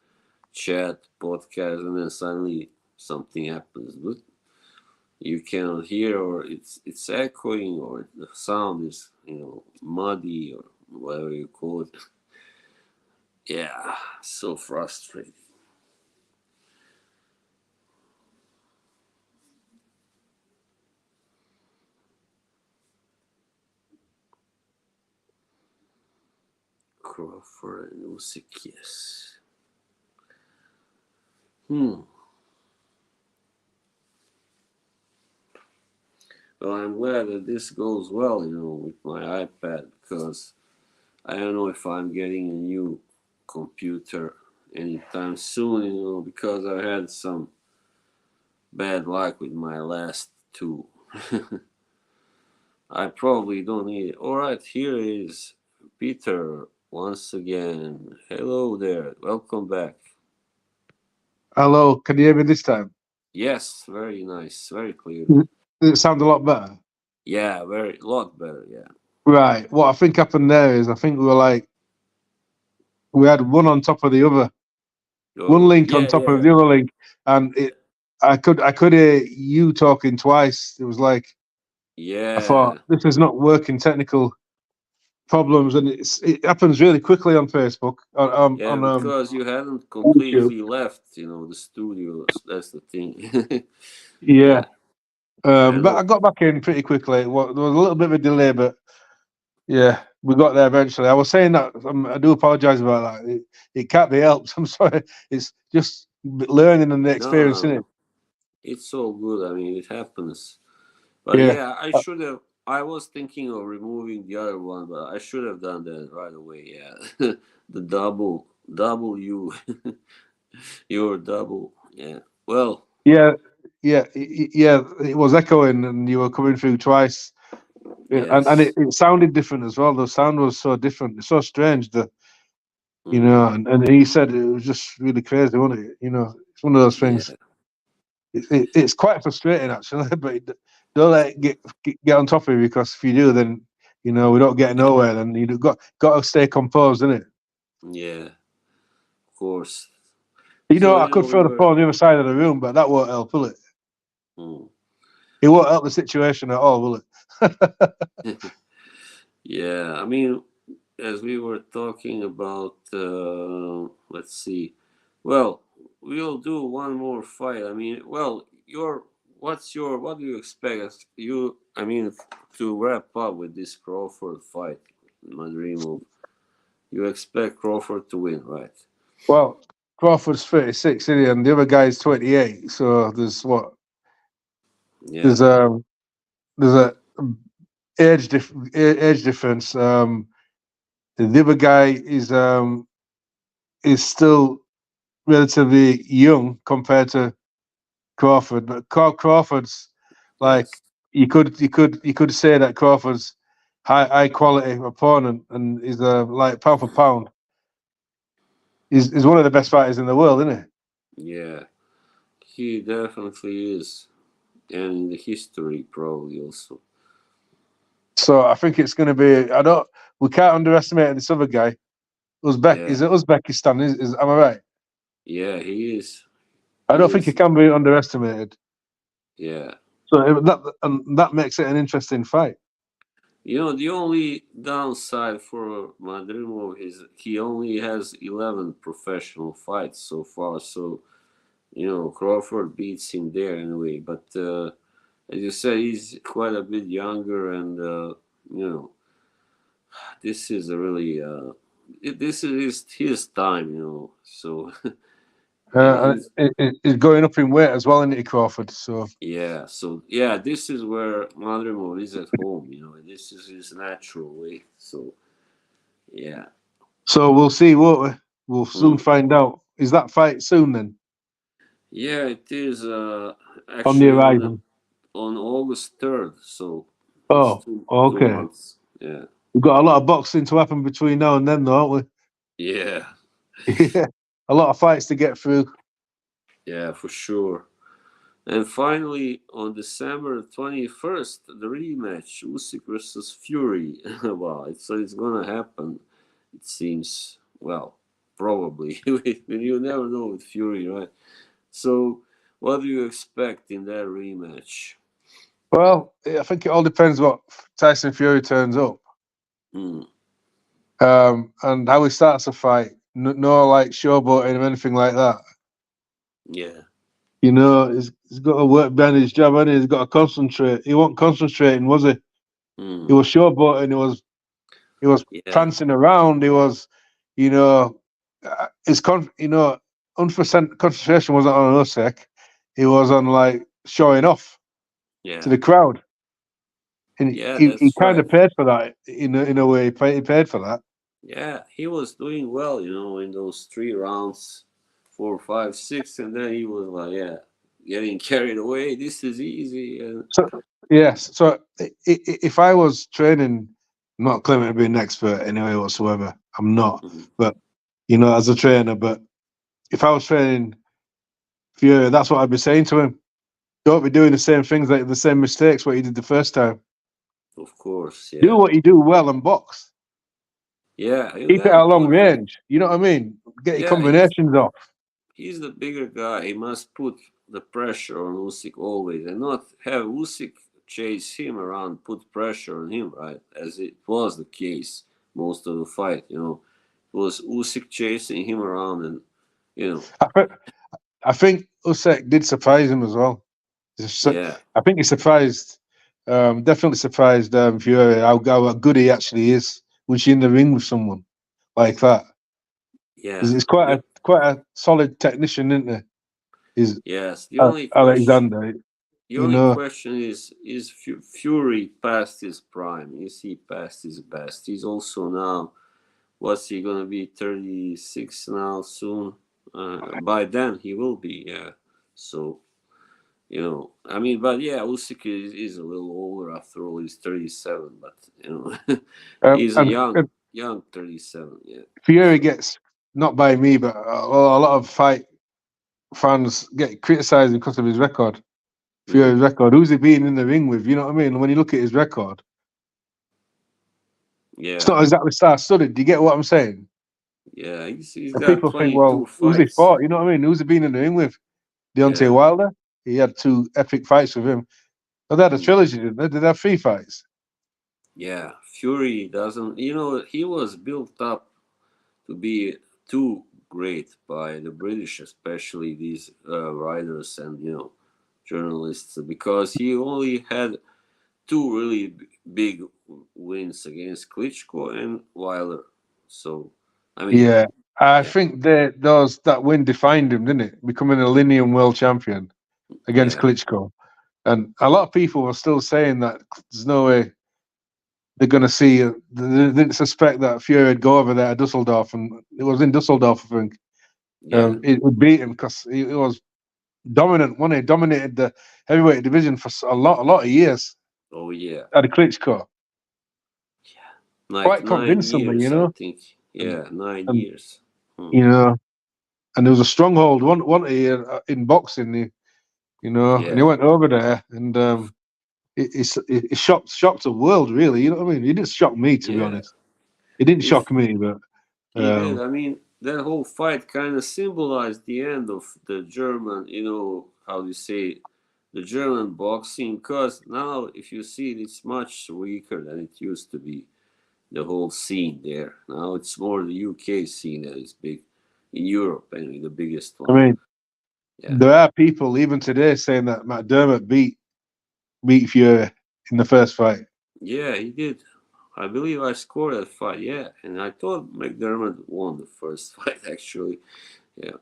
chat podcast, and then suddenly something happens. But you cannot hear, or it's echoing, or the sound is muddy, or whatever you call it. Yeah, so frustrating. Crawford and Usyk, yes. Well, I'm glad that this goes well, with my iPad, because I don't know if I'm getting a new computer anytime soon, because I had some bad luck with my last two. I probably don't need it. All right, here is Peter once again. Hello there. Welcome back. Hello, can you hear me this time? Yes, very nice, very clear. Does it sound a lot better? Yeah, very lot better. Yeah. Right. What I think happened there is I think we had one on top of the other, one Oh, link on yeah, top of yeah, the other link, and I could hear you talking twice. It was like I thought yeah, this is not working technical problems, and it happens really quickly on Facebook yeah. on Because you hadn't YouTube. completely left, the studios. That's the thing. Yeah. Yeah, I But know. I got back in pretty quickly. Well, there was a little bit of a delay, but yeah, we got there eventually. I was saying that I do apologise about that. It can't be helped. I'm sorry. It's just learning and the No, experience in no, it. it's all good. I mean, it happens. But Yeah. yeah, I should have. I was thinking of removing the other one, but I should have done that right away. Yeah, the double you, your double. Yeah. Well, Yeah, yeah. It was echoing, and you were coming through twice, and yes. it sounded different as well. The sound was so different, it's so strange. Mm, And he said it was just really crazy, wasn't it? It's one of those things. yeah. It's quite frustrating actually, but don't let it get on top of you, because if you do, then we don't get nowhere. Then you got to stay composed, isn't it? Yeah. Of course. So I could we throw the were. phone the other side of the room, but that won't help, will it? Mm. It won't help the situation at all, will it? Yeah. I mean, as we were talking about, let's see. Well, we'll do one more fight. I mean, well, what do you expect? I mean, to wrap up with this Crawford fight, my dream move. You expect Crawford to win, right? Well, Crawford's 36, isn't he? And the other guy's 28. So there's what? Yeah. There's a there's a age difference. The other guy is still relatively young compared to Crawford, but Crawford's like Yes. you could say that Crawford's high quality opponent, and is like pound for pound is one of the best fighters in the world, isn't he? Yeah. He definitely is, and in the history probably also. So I think it's going to be. We can't underestimate this other guy. Yeah. Is it Uzbekistan? Am I right? Yeah. He is. I He don't think he is. can be underestimated. Yeah. So that makes it an interesting fight. The only downside for Madrimov is he only has 11 professional fights so far. So, Crawford beats him there anyway. But as you said, he's quite a bit younger, and, you know, this is a really, this is his time, So, and he's, He's going up in weight as well, isn't he, Crawford? So yeah. So, yeah, this is where Madrimov is at home, This is his natural way. So, yeah. we'll see, won't we? We'll soon Mm. find out. Is that fight soon then? Yeah, it is on the actually horizon? on August 3rd, so it's Oh, two okay. months. Yeah, We've got a lot of boxing to happen between now and then, though, haven't yeah, we? Yeah, a lot of fights to get through. yeah, for sure. And finally, on December 21st, the rematch, Usyk versus Fury. Wow, it's gonna happen. It seems, well, probably. You never know with Fury, right? So, what do you expect in that rematch? Well, I think it all depends what Tyson Fury turns up, Hmm. and how he starts a fight. No, like showboating or anything like that. Yeah. You know, he's got to work behind his job, and he's got to concentrate. He wasn't concentrating, was he? He Hmm. was showboating. He was Yeah. prancing around. He was, you know, you know, 100% concentration wasn't on Usyk. He was on like showing off to Yeah. the crowd, and Yeah, he that's kind right. of paid for that in a way. He paid for that. Yeah, he was doing well, in those 3 rounds, 4, 5, 6, and then he was like, yeah, getting carried away. This is easy, and So yes, so if I was training, I'm not claiming to be an expert anyway whatsoever. I'm not, mhm. but as a trainer. But if I was training Fury, that's what I'd be saying to him. Don't be doing the same things, like the same mistakes what you did the first time. Of course, Do yeah, what you do well and box. yeah, you Keep it gotta at a long put, range. You know what I mean? Get your yeah, he's combinations off. he's the bigger guy. He must put the pressure on Usyk always, and not have Usyk chase him around, put pressure on him, right? As it was the case most of the fight, it was Usyk chasing him around, and you know, I, thi- I think Usyk did surprise him as well. yeah, I think he surprised, definitely surprised Fury how good he actually is when she's in the ring with someone like that. yeah. He's The, quite a solid technician, isn't he? Is yes, the only question, Alexander? the You only know, question is Fury past his prime? Is he past his best? He's also now, what's he gonna be? 36 now soon. By then he will be, yeah. So I mean, but yeah, Usyk is a little older after all. He's 37, but he's a and young 37. Yeah. Fury So gets, not by me, but a lot of fight fans get criticised because of his record. mm, Fury's record. Who's he been in the ring with? You know what I mean? When you look at his record, it's yeah, not exactly star-studded. Do you get what I'm saying? yeah, he's And got people think, 22 well, who's he fights. fought? You know what I mean? Who's he been in the ring with? Deontay Yeah. Wilder. He had two epic fights with him. Oh, they had a Mm. trilogy, didn't they? Did they have three fights? Yeah, Fury doesn't. He was built up to be too great by the British, especially these writers and journalists, because he only had two really big wins against Klitschko and Wilder. So, I mean, Yeah. I yeah, think that win defined him, didn't it? Becoming a lineal world champion against yeah, Klitschko. And a lot of people were still saying that there's no way they're going to see. They didn't suspect that Fury would go over there to Dusseldorf, and it was in Dusseldorf, I think. yeah. It would beat him because he was dominant. One, he dominated the heavyweight division for a lot of years. Oh, yeah. At the Klitschko, Like quite 9 years, convincingly, I think. and, Yeah, nine and years. Hmm. you know, and there was a stronghold one in boxing, and he Yeah. went over there, and it shocked the world, really. You know what I mean? He didn't shock me, to be Yeah. honest. It didn't If shock me, but he did, I mean, that whole fight kind of symbolized the end of the German, how do you say, the German boxing. Because now, if you see it, it's much weaker than it used to be. The whole scene there. Now it's more the UK scene that is big in Europe, anyway, the biggest I one. mean, Yeah. there are people even today saying that McDermott beat Fury in the first fight. Yeah, he did. I believe I scored that fight. Yeah, and I thought McDermott won the first fight actually. Yeah.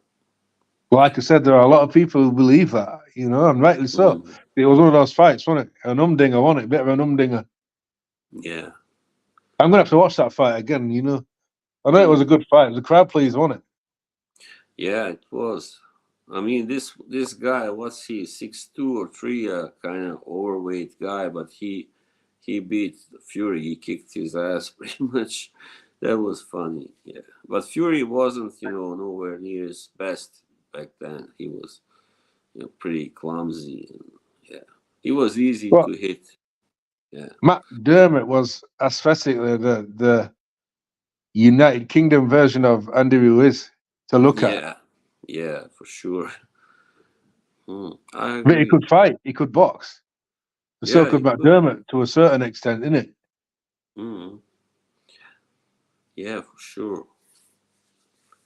Like I said, there are a lot of people who believe that, and rightly so. Mm. It was one of those fights, wasn't it? An umdinger, wasn't it? Bit of an umdinger. Yeah. I'm gonna have to watch that fight again. I know it was a Mm. good fight. The crowd pleased, wasn't it? Yeah, it was. I mean, this guy, what's he, 6'2" or 3", kind of overweight guy, but he beat Fury. He kicked his ass pretty much. That was funny, yeah. But Fury wasn't, nowhere near his best back then. He was, pretty clumsy. And, yeah, he was easy Well, to hit. Yeah, Matt Dermott was aesthetically the United Kingdom version of Andy Ruiz to look at. yeah, for sure. I But he agree. could fight, he could box. So Yeah, could he could. McDermott to a certain extent, isn't it? Mm, yeah, for sure.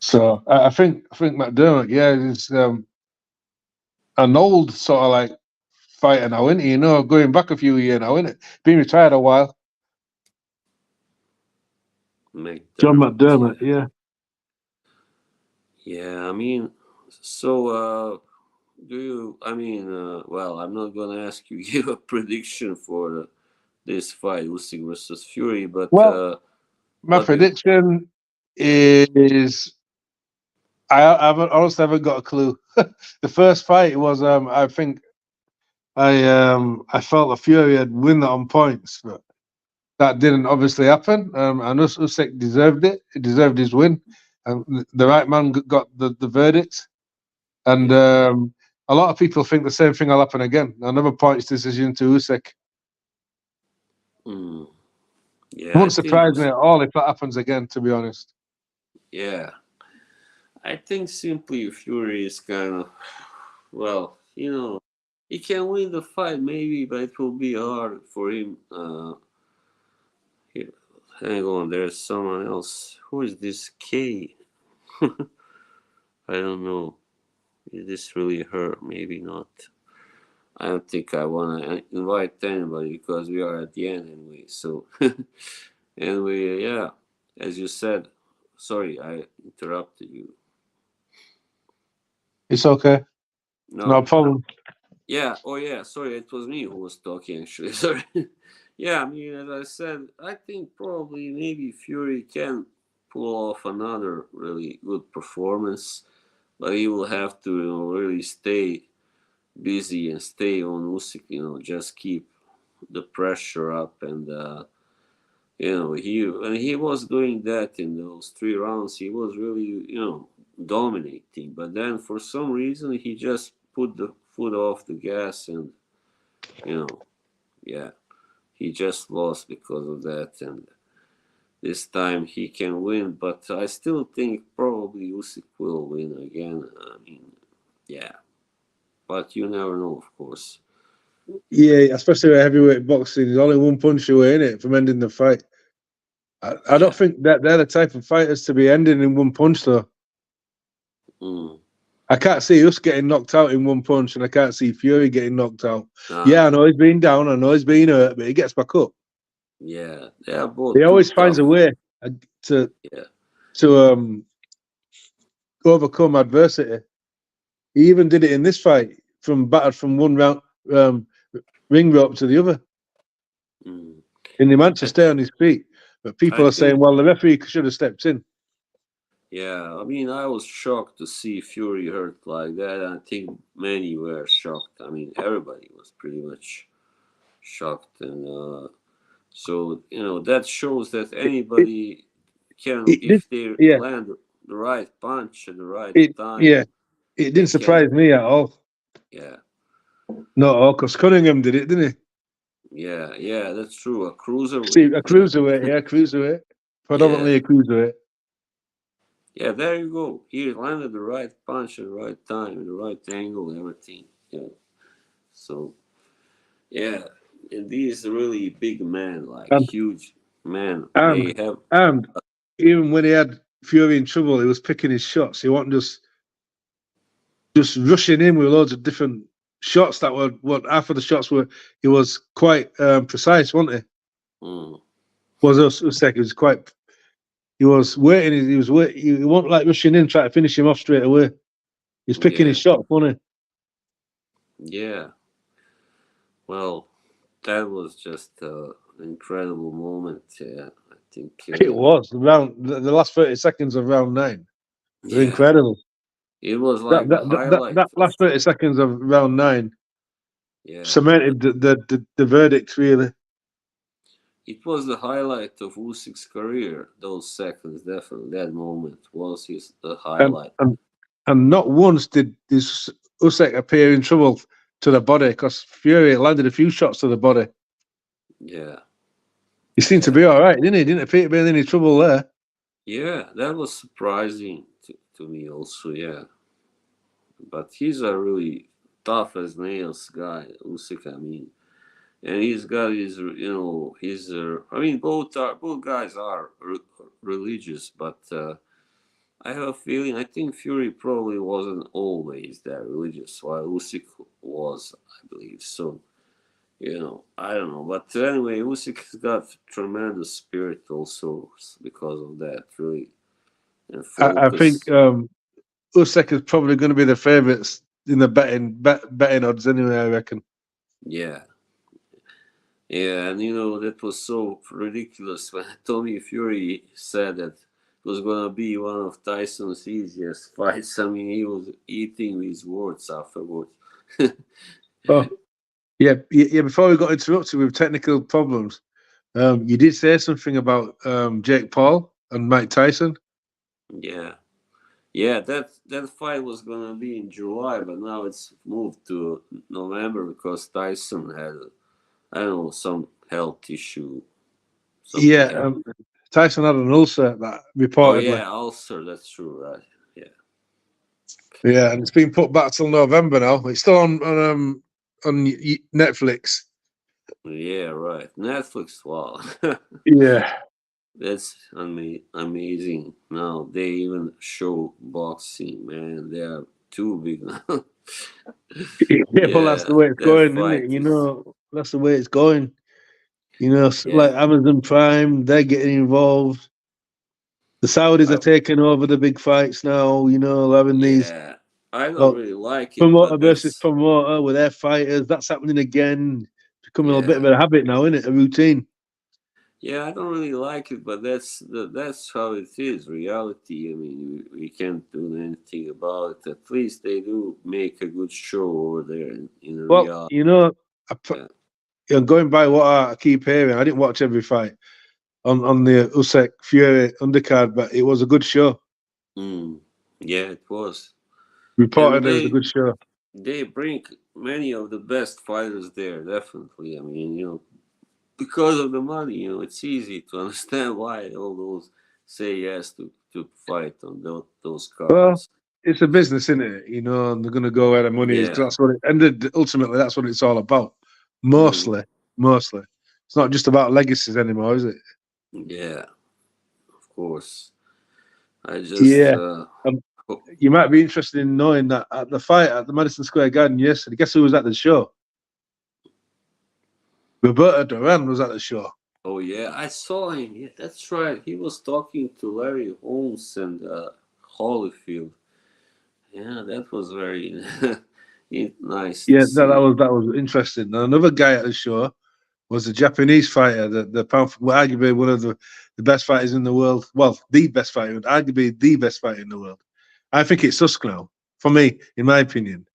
So I think McDermott, yeah, is an old sort of like fighter now, isn't he? Going back a few years now, isn't it? Been retired a while. John McDermott, McDermott, yeah. yeah. Yeah, I mean, so well, I'm not gonna ask you give a prediction for this fight, Usyk versus Fury, but Well, my what do you? prediction Yeah. is I honestly haven't got a clue. The first fight was I think I felt the Fury had win that on points, but that didn't obviously happen. And Usyk deserved it. He deserved his win. And the right man got the verdict. And Yeah. a lot of people think the same thing will happen again. Another points decision to Usyk. Mm. It Yeah, I won't think surprise me at all if that happens again, to be honest. yeah, I think simply Fury is kind of, well, he can win the fight maybe, but it will be hard for him. Here, hang on, there's someone else. Who is this K? I don't know. Is this really her? Maybe not. I don't think I want to invite anybody because we are at the end anyway. So, anyway, yeah, as you said, sorry, I interrupted you. It's okay. No No, problem. yeah, oh yeah, sorry, it was me who was talking actually. Sorry. Yeah, I mean, as I said, I think probably maybe Fury can pull off another really good performance, but he will have to, really stay busy and stay on Usyk, just keep the pressure up. And when he was doing that in those 3 rounds, he was really, dominating. But then for some reason he just put the foot off the gas, and you know yeah, he just lost because of that. And this time he can win, but I still think probably Usyk will win again. I mean, yeah, but you never know, of course. Yeah, especially with heavyweight boxing, there's only one punch away, in it, from ending the fight. I don't Yeah. think that they're the type of fighters to be ending in one punch, though. Mm. I can't see us getting knocked out in one punch, and I can't see Fury getting knocked out. Nah, Yeah, I know he's been down, I know he's been hurt, but he gets back up. yeah, they are He both too always finds a tough. way to Yeah. to overcome adversity. He even did it in this fight, battered from one round um, ring rope to the other, Mm. and he managed to I, stay on his feet. But I people are saying, think, well, the referee should have stepped in. yeah, I mean, I was shocked to see Fury hurt like that. I think many were shocked. I mean, everybody was pretty much shocked. And so, that shows that It, it, anybody can, it did, if they yeah, land the right punch at the right time, yeah, it they didn't can, surprise me at all. yeah, No, because Cunningham did it, didn't he? yeah, that's true. A See, cruiserweight, a cruiserweight, yeah, cruiserweight, yeah. predominantly a cruiserweight. Yeah, there you go. He landed the right punch at the right time, the right angle, everything. Yeah. So, yeah, and these really big men, like And huge men, they and have. and even when he had Fury in trouble, he was picking his shots. He wasn't just rushing in with loads of different shots that were what half of the shots were. He was quite precise, wasn't he? Mm, Was Usyk? He was quite. He was waiting. He was wait. He wasn't like rushing in, trying to finish him off straight away. He was picking yeah, his shots, wasn't yeah. Well, that was just an incredible moment. Yeah, I think. he? It was the last 30 seconds of round 9 were Yeah, incredible. It was That like the that that, highlight that of last 30 seconds of round 9 yeah. cemented the verdict. Really, It was the highlight of Usyk's career. Those seconds, definitely, that moment was the and highlight. and and not once did this Usyk appear in trouble to the body, because Fury landed a few shots to the body. Yeah, He seemed to yeah, be all right, didn't he? Didn't appear to be in any trouble there. yeah. That was surprising to me also. Yeah, but he's a really tough as nails guy, Usyk. I mean, and he's got his, his. I mean, both guys are religious, but I have a feeling. I think Fury probably wasn't always that religious, while Usyk was, I believe. So I don't know. But anyway, Usyk's got tremendous spirit also because of that, really, and I think focus. Usyk is probably going to be the favourites in the betting odds anyway. I reckon. Yeah. Yeah, and that was so ridiculous when Tommy Fury said that it was gonna be one of Tyson's easiest fights. I mean, he was eating his words afterwards. Oh, yeah. Before we got interrupted with technical problems, you did say something about Jake Paul and Mike Tyson. Yeah, yeah. That fight was gonna be in July, but now it's moved to November because Tyson had, I don't know, some health issue. Something Yeah, happened. Tyson had an ulcer, that Oh reportedly. yeah, ulcer. That's true, right? Yeah. Yeah, and it's been put back till November now. It's still on Netflix. Yeah, right. Netflix. Wow. Yeah, That's amazing. Now they even show boxing, man. They are too big now. yeah. Well, that's the Yeah, way it's that going, isn't fight it? is. That's the way it's going. Like Yeah, Amazon Prime, they're getting involved. The Saudis are I, taking over the big fights now. Having these yeah. I don't well really like it, promoter but versus that's promoter with their fighters. That's happening again. Becoming a bit yeah, of a habit now, isn't it? A routine. yeah. I don't really like it, but that's how it is. Reality. I mean, we can't do anything about it. At least they do make a good show over there in Well, reality. I, Yeah. going by what I keep hearing, I didn't watch every fight on the Usyk Fury undercard, but it was a good show. Mm. Yeah, it was. And Reportedly, it was a good show. they bring many of the best fighters there. Definitely, I mean, because of the money, it's easy to understand why all those say yes to fight on those Well, cards. it's a business, isn't it? And they're going to go where the money is. 'Cause Yeah. that's what it ended. Ultimately, that's what it's all about. Mm, Mostly, mostly. It's not just about legacies anymore, is it? yeah, of course. I just Yeah. Um, ho- you might be interested in knowing that at the fight at the Madison Square Garden yesterday, guess who was at the show? Roberto Duran was at the show. oh yeah, I saw him. Yeah, that's right. He was talking to Larry Holmes and Holyfield. Yeah, that was very nice to Yeah, that see. was interesting. And another guy at the show was a Japanese fighter, the pound, well, arguably one of the best fighters in the world. Well, the best fighter, arguably the best fighter in the world. I think it's Tusk now, for me, in my opinion.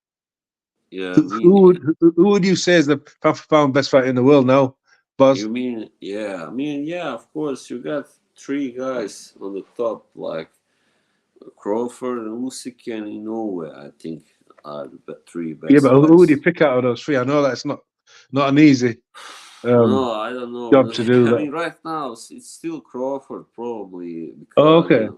Yeah, I Who, who mean, would who would you say is the pound for pound best fighter in the world now, Boz? you mean, yeah, I mean, yeah, of course, you got three guys on the top, like Crawford and Usyk and Inoue, I think are the three Yeah, best but who would you guys. pick out of those three? I know that's not an easy um, No, I don't job know. to do I that. mean, right now it's still Crawford probably Oh, because okay.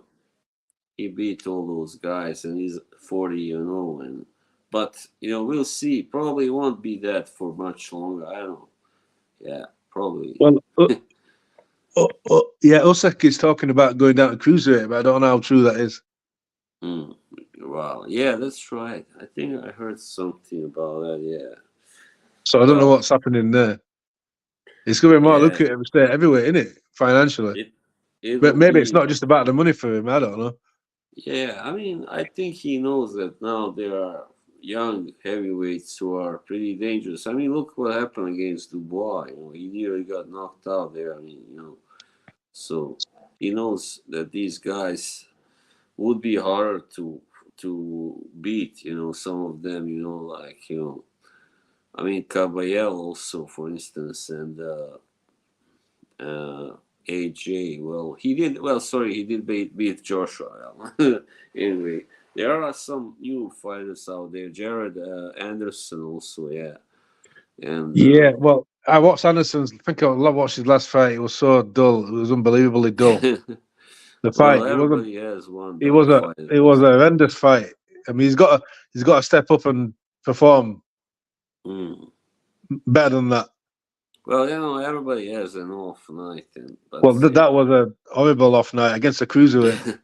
he beat all those guys and he's 40, and but we'll see. Probably won't be that for much longer. I don't know. Yeah, probably. Well, yeah, Usyk is talking about going down to cruiserweight, but I don't know how true that is. Mm, wow. Yeah, that's right. I think I heard something about that. Yeah. So I don't know Well, what's happening there. It's going to be more yeah. lucrative to stay heavyweight, isn't it? Financially, It it but will maybe it's be. not just about the money for him. I don't know. Yeah. I mean, I think he knows that now there are young heavyweights who are pretty dangerous. I mean, look what happened against Dubois. He nearly got knocked out there. I mean, so he knows that these guys would be harder to beat. Some of them. Like I mean, Caballel also, for instance, and AJ. Well, he did. Well, sorry, he did beat Joshua. Anyway, there are some new fighters out there. Jared Anderson also, yeah, and Yeah, well, I watched Anderson's. I think I watched his last fight. It was so dull. It was unbelievably dull. The well, fight. It wasn't. everybody has one It dull was a. fight. It was a horrendous fight. I mean, he's got to step up and perform better than that. Well, everybody has an off night, but Well, that was a horrible off night against a cruiserweight.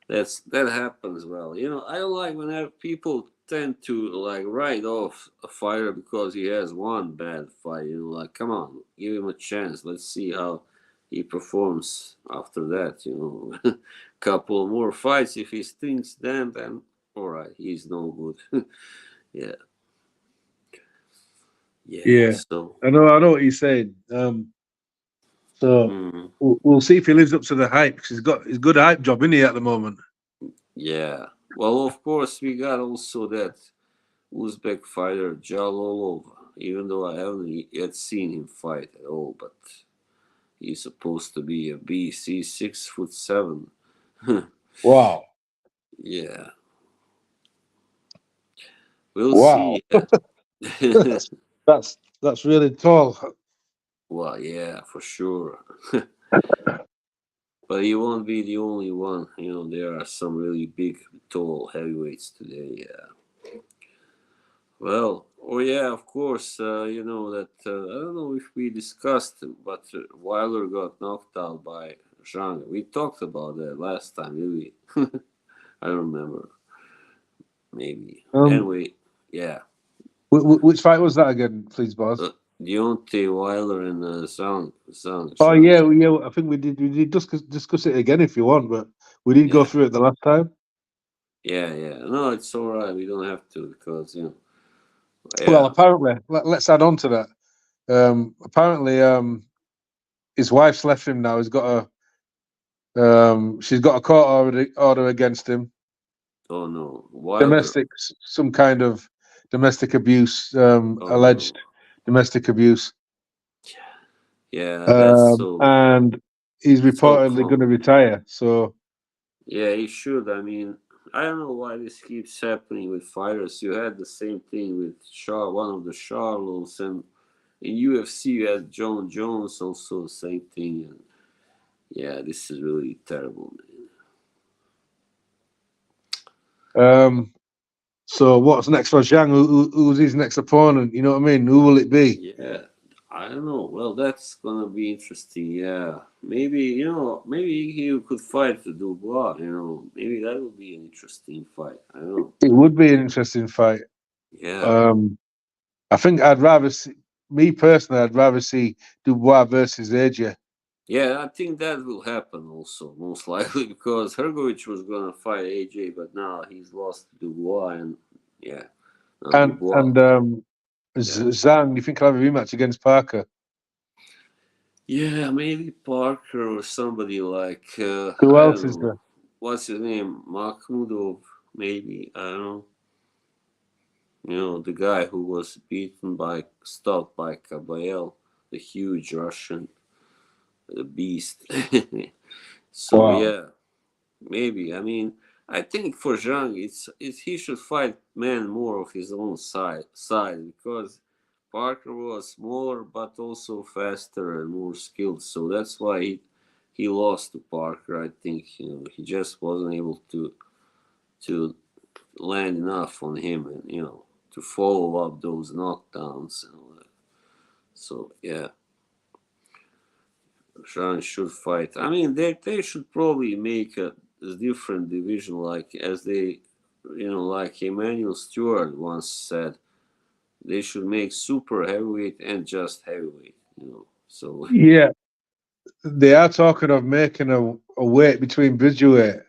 that happens. Well, I don't like when people tend to like write off a fighter because he has one bad fight. Like, come on, give him a chance. Let's see how he performs after that. Couple more fights. If he stinks, then all right, he's no good. Yeah. Yeah. So I know what he's saying. So we'll see if he lives up to the hype, because he's got his good hype job, isn't he, at the moment? yeah. Well, of course, we got also that Uzbek fighter Jalolov. Even though I haven't yet seen him fight at all, but he's supposed to be a beast. He's 6'7". Wow. Yeah. We'll Wow. see. That's really tall. Well, yeah, for sure. But he won't be the only one. There are some really big, tall heavyweights today. Yeah. Well, oh yeah, of course. You know that I don't know if we discussed, but Wilder got knocked out by Zhang. We talked about that last time, did we? I don't remember. Maybe. Anyway, yeah. Which fight was that again, please, Boz? Deontay Wilder and Zhang. Oh yeah. I think we did discuss it again if you want, but we did go through it the last time. Yeah. No, it's all right. We don't have to because Yeah. Well, apparently, let's add on to that. Apparently, his wife's left him now. She's got a court order against him. Oh no, Wilder. Some kind of domestic abuse, alleged domestic abuse. Yeah, that's so. And he's reportedly going to retire. So. Yeah, he should. I mean, I don't know why this keeps happening with fighters. You had the same thing with one of the Charlos, and in UFC you had John Jones also the same thing. And yeah, this is really terrible, man. So what's next for Zhang? Who's his next opponent? You know what I mean? Who will it be? Yeah, I don't know. Well, that's gonna be interesting. Yeah, maybe maybe he could fight Dubois. Maybe that would be an interesting fight. I don't know. It would be an interesting fight. Yeah. I think I'd rather see Dubois versus AJ. Yeah, I think that will happen also, most likely, because Hrgovic was going to fight AJ, but now he's lost to Dubois, and yeah. Zhang, do you think he'll have a rematch against Parker? Yeah, maybe Parker or somebody like... Who else is there? What's his name? Makhmudov, maybe, I don't know. The guy who was stopped by Caballel, the huge Russian. The beast. So wow. Yeah, maybe. I mean, I think for Zhang, he should fight men more of his own side because Parker was smaller but also faster and more skilled. So that's why he lost to Parker. I think he just wasn't able to land enough on him and to follow up those knockdowns and all that. So yeah. Zhang should fight. I mean, they should probably make a different division, like as they, like Emmanuel Stewart once said, they should make super heavyweight and just heavyweight. So yeah, they are talking of making a weight between Bridgerweight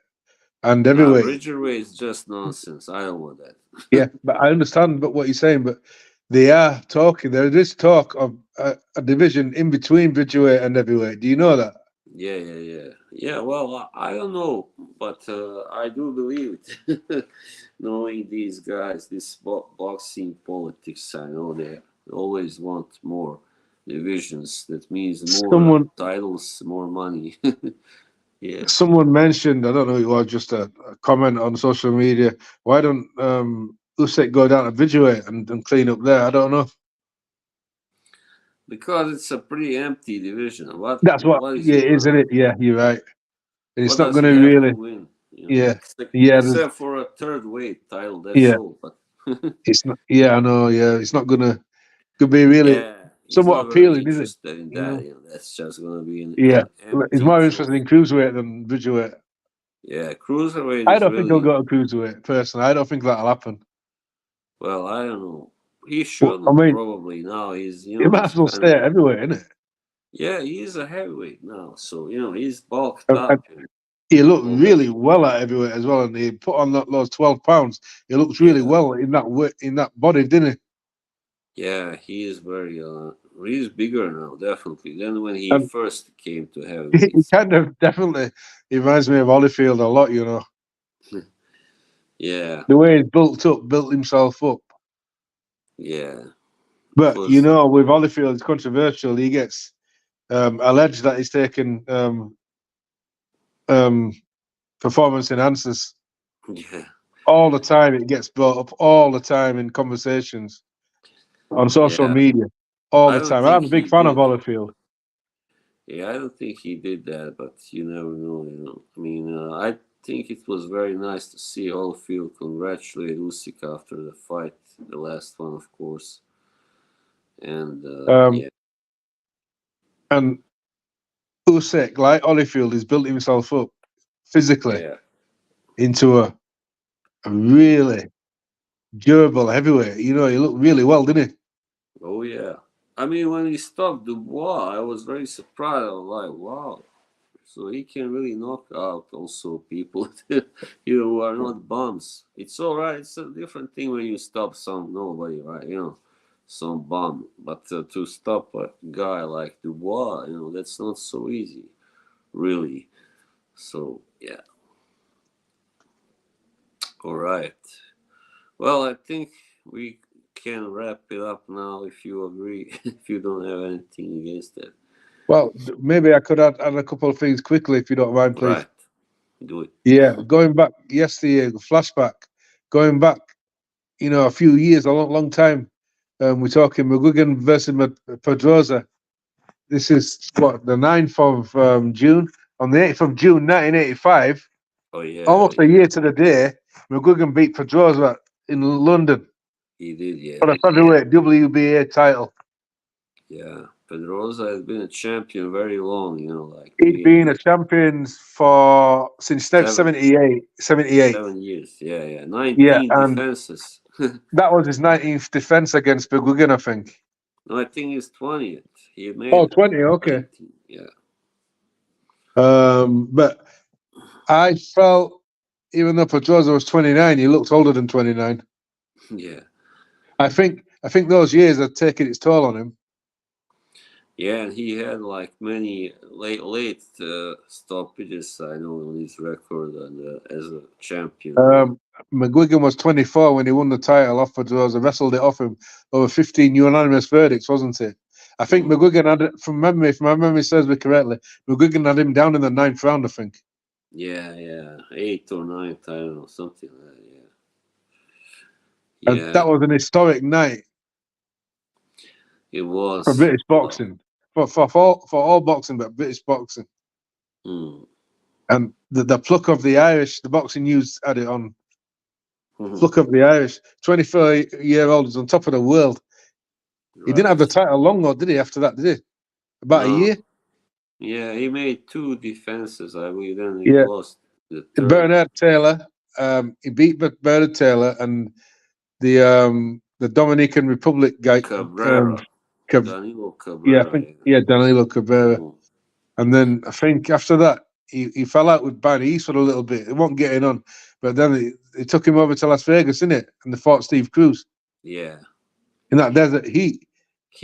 and heavyweight. Bridgerweight is just nonsense. I don't want that. Yeah, but I understand what you're saying, but they are talking. There is talk of a division in between Bridgerweight and heavyweight. Do you know that? Yeah. Well, I don't know, but I do believe it. Knowing these guys, this boxing politics, I know they always want more divisions. That means more Someone titles, more money. Yeah. someone mentioned, I don't know who it was, just a comment on social media. Why don't Usyk go down to Bridgeweight and clean up there? I don't know. Because it's a pretty empty division. That's what, What is yeah, he isn't gonna? it? Yeah, you're right. And it's What not does going he to have to really, win? yeah, Except yeah, except for a third weight title. That's yeah. all. But It's not, yeah, I know, yeah. It's not going to could be really yeah, he's somewhat not very appealing, is it? interested in You that. know, That's just gonna be an yeah. It's empty more interested trophy. in cruiserweight than Bridgeweight. Yeah, cruiserweight I is don't think he'll really go to cruiserweight, personally. I don't think that'll happen. well. I don't know. He But, I shouldn't mean, probably now. He's he might he's as well kind stay of everywhere, innit? yeah. He's a heavyweight now, so he's bulked And up he looked really already. well at heavyweight as well, and he put on those 12 pounds. He looks really Yeah, well in that in that body, didn't yeah. He is very. He's bigger now, definitely, than when he? he And first came to he heavyweights. kind of definitely he reminds me of Holyfield a lot, you know. Yeah, The way he's built himself up. yeah. But you Cause know, with Holyfield, it's controversial. He gets alleged that he's taken um, performance enhancers yeah, all the time. It gets brought up all the time in conversations on social yeah. media, all I the don't time. think I'm a big he fan of did. Holyfield. Yeah, I don't think he did that, but you never know. I mean, I think it was very nice to see Holyfield congratulate Usyk after the fight, the last one, of course. And Um, yeah, and Usyk, like Holyfield, has built himself up physically yeah. into a really durable heavyweight. You know, he looked really well, didn't he? Oh yeah. I mean, when he stopped Dubois, I was very surprised. I was like, wow. So he can really knock out also people who are not bums. It's all right. It's a different thing when you stop some nobody, right? Some bum. But to stop a guy like Dubois, that's not so easy, really. So yeah, all right. Well, I think we can wrap it up now if you agree. If you don't have anything against that, Well, maybe I could add a couple of things quickly, if you don't mind, please. right? Do it. Yeah, going back yesterday, flashback, going back, you know, a few years, a long, long time. We're talking McGuigan versus Pedroza. This is what, the 9th of June. On the 8th of June, 1985, Oh yeah, almost a year to the day, McGuigan beat Pedroza in London he did. for Yeah. the featherweight WBA title. Yeah, Pedrosa has been a champion very long, like He'd been a champion for since seven, 78, 78. 7 years. Yeah, Yeah, 19 and defenses. that was his 19th defense against McGuigan, I think. No, I think it's 20th. He Oh, made 20, okay. 19. Yeah, But I felt, even though Pedroza was 29, he looked older than 29. yeah, I think those years had taken its toll on him. yeah. And he had like many late stoppages. I know on his record and as a champion. McGuigan was 24 when he won the title off Pedroza, wrestled it off him over 15 unanimous verdicts, wasn't it? I think Mm. McGuigan had it from memory, if my memory serves me correctly, McGuigan had him down in the 9th round, I think. Yeah, 8th or 9th. I don't know, something like that. And Yeah, that was an historic night it for was. British boxing, for all boxing, but British boxing. Mm. And the pluck of the Irish, the boxing news had it on. Mhm. Pluck of the Irish. 24-year-old is on top of the world. He didn't have the Right. title long though, did he? After that, did he? About a No. year. Yeah, he made 2 defenses, I believe. Then he Yeah. lost the third. Bernard Taylor. He beat Bernard Taylor and the Dominican Republic guy. Cabrera. Cab- Danilo yeah, I Cabrera. think Danilo Cabrera. Mm. And then I think after that he fell out with Barney Eastwood a little bit. It wasn't getting on, but then it took him over to Las Vegas, didn't it? And they fought Steve Cruz Yeah. in that desert heat.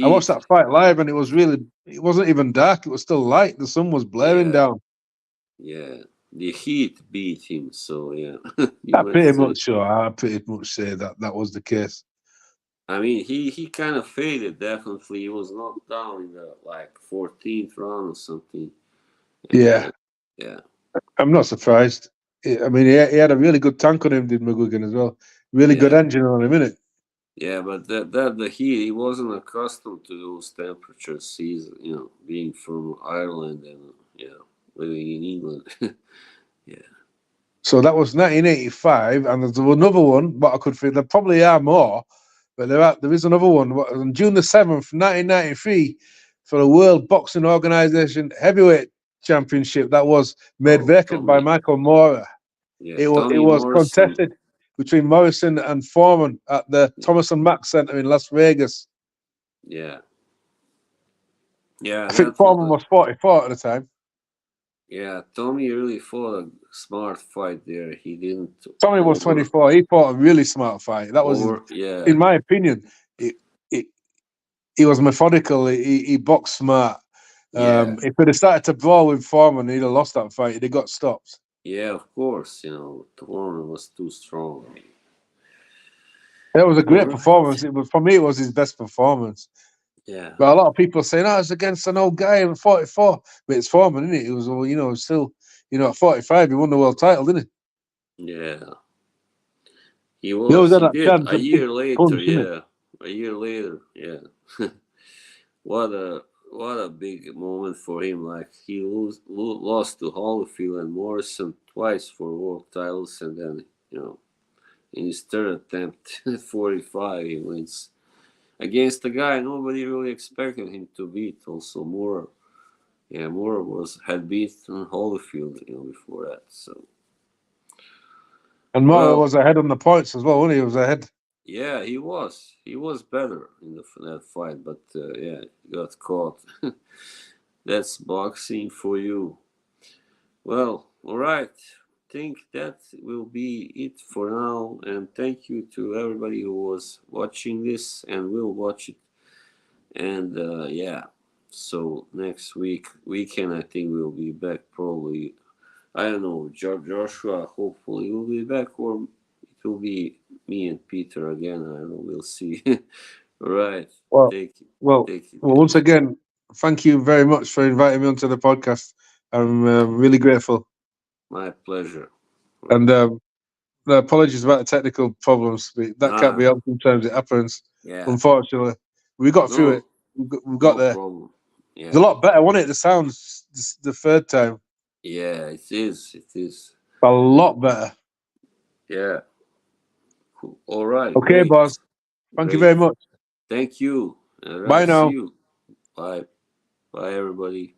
I watched Heat. that fight live, and it was really it wasn't even dark. It was still light. The sun was blaring down. Yeah, the heat beat him. So yeah, you I might pretty say. much sure. I pretty much say that was the case. I mean, he kind of faded. Definitely, he was knocked down in the like 14th round or something. And Yeah, yeah, I'm not surprised. I mean, he had a really good tank on him, did McGuigan as well. Really good yeah, engine on him, innit? yeah. But that the heat, he wasn't accustomed to those temperatures. He's being from Ireland and living in England. Yeah, So that was 1985, and there's another one. But I could feel there probably are more, but there is another one. On June the 7th, 1993, for the World Boxing Organization Heavyweight Championship, that was made oh vacant by Tommy, Michael Mora. yeah, It Tommy was Morrison. contested between Morrison and Foreman at the Thomas and Mack Center in Las Vegas. Yeah, yeah. I think That Foreman was 44 at the time. yeah. Tommy really fought a smart fight there. He didn't Tommy was 24. He fought a really smart fight. That was, yeah, in my opinion, he was methodical. He boxed smart. yeah. If he'd have started to brawl with Foreman, he'd have lost that fight. He'd have got stopped. Yeah, of course. Warner was too strong. It was a All great right. performance. For me, it was his best performance. Yeah, But a lot of people say, "No, it's against an old guy at 44." But it's Foreman, isn't it? It was, still, at 45, he won the world title, didn't yeah. he? Always had He that did chance, a a big year later. punch, didn't Yeah, a year later. Yeah. What a big moment for him. Like he lost to Holyfield and Morrison twice for world titles, and then in his third attempt at 45, he wins against a guy nobody really expected him to beat. Also, Moore. Yeah, Moore had beaten Holyfield, before that. So, And Mora well, was ahead on the points as well, wasn't he? He was ahead. yeah, he was. He was better in that fight, but yeah, he got caught. That's boxing for you. Well, all right. Think that will be it for now, and thank you to everybody who was watching this and will watch it. And yeah, so next weekend, I think we'll be back probably. I don't know, Joshua hopefully will be back, or it will be me and Peter again. I don't know, we'll see. All right. Well, Take it. well, Take it, well. Once guys. again, thank you very much for inviting me onto the podcast. I'm really grateful. My pleasure. All And right. the apologies about the technical problems. That can't be Ah, helped. Sometimes it happens. yeah. Unfortunately, we got through it. No, We got no there. problem. It's a Yeah. lot better, wasn't it? The sounds the third time, Yeah, it is. It is. a lot better. Yeah. Cool. All right. Okay, Great. boss. Thank you Great. very much. Thank you. All right. Bye See now. you. Bye. Bye, everybody.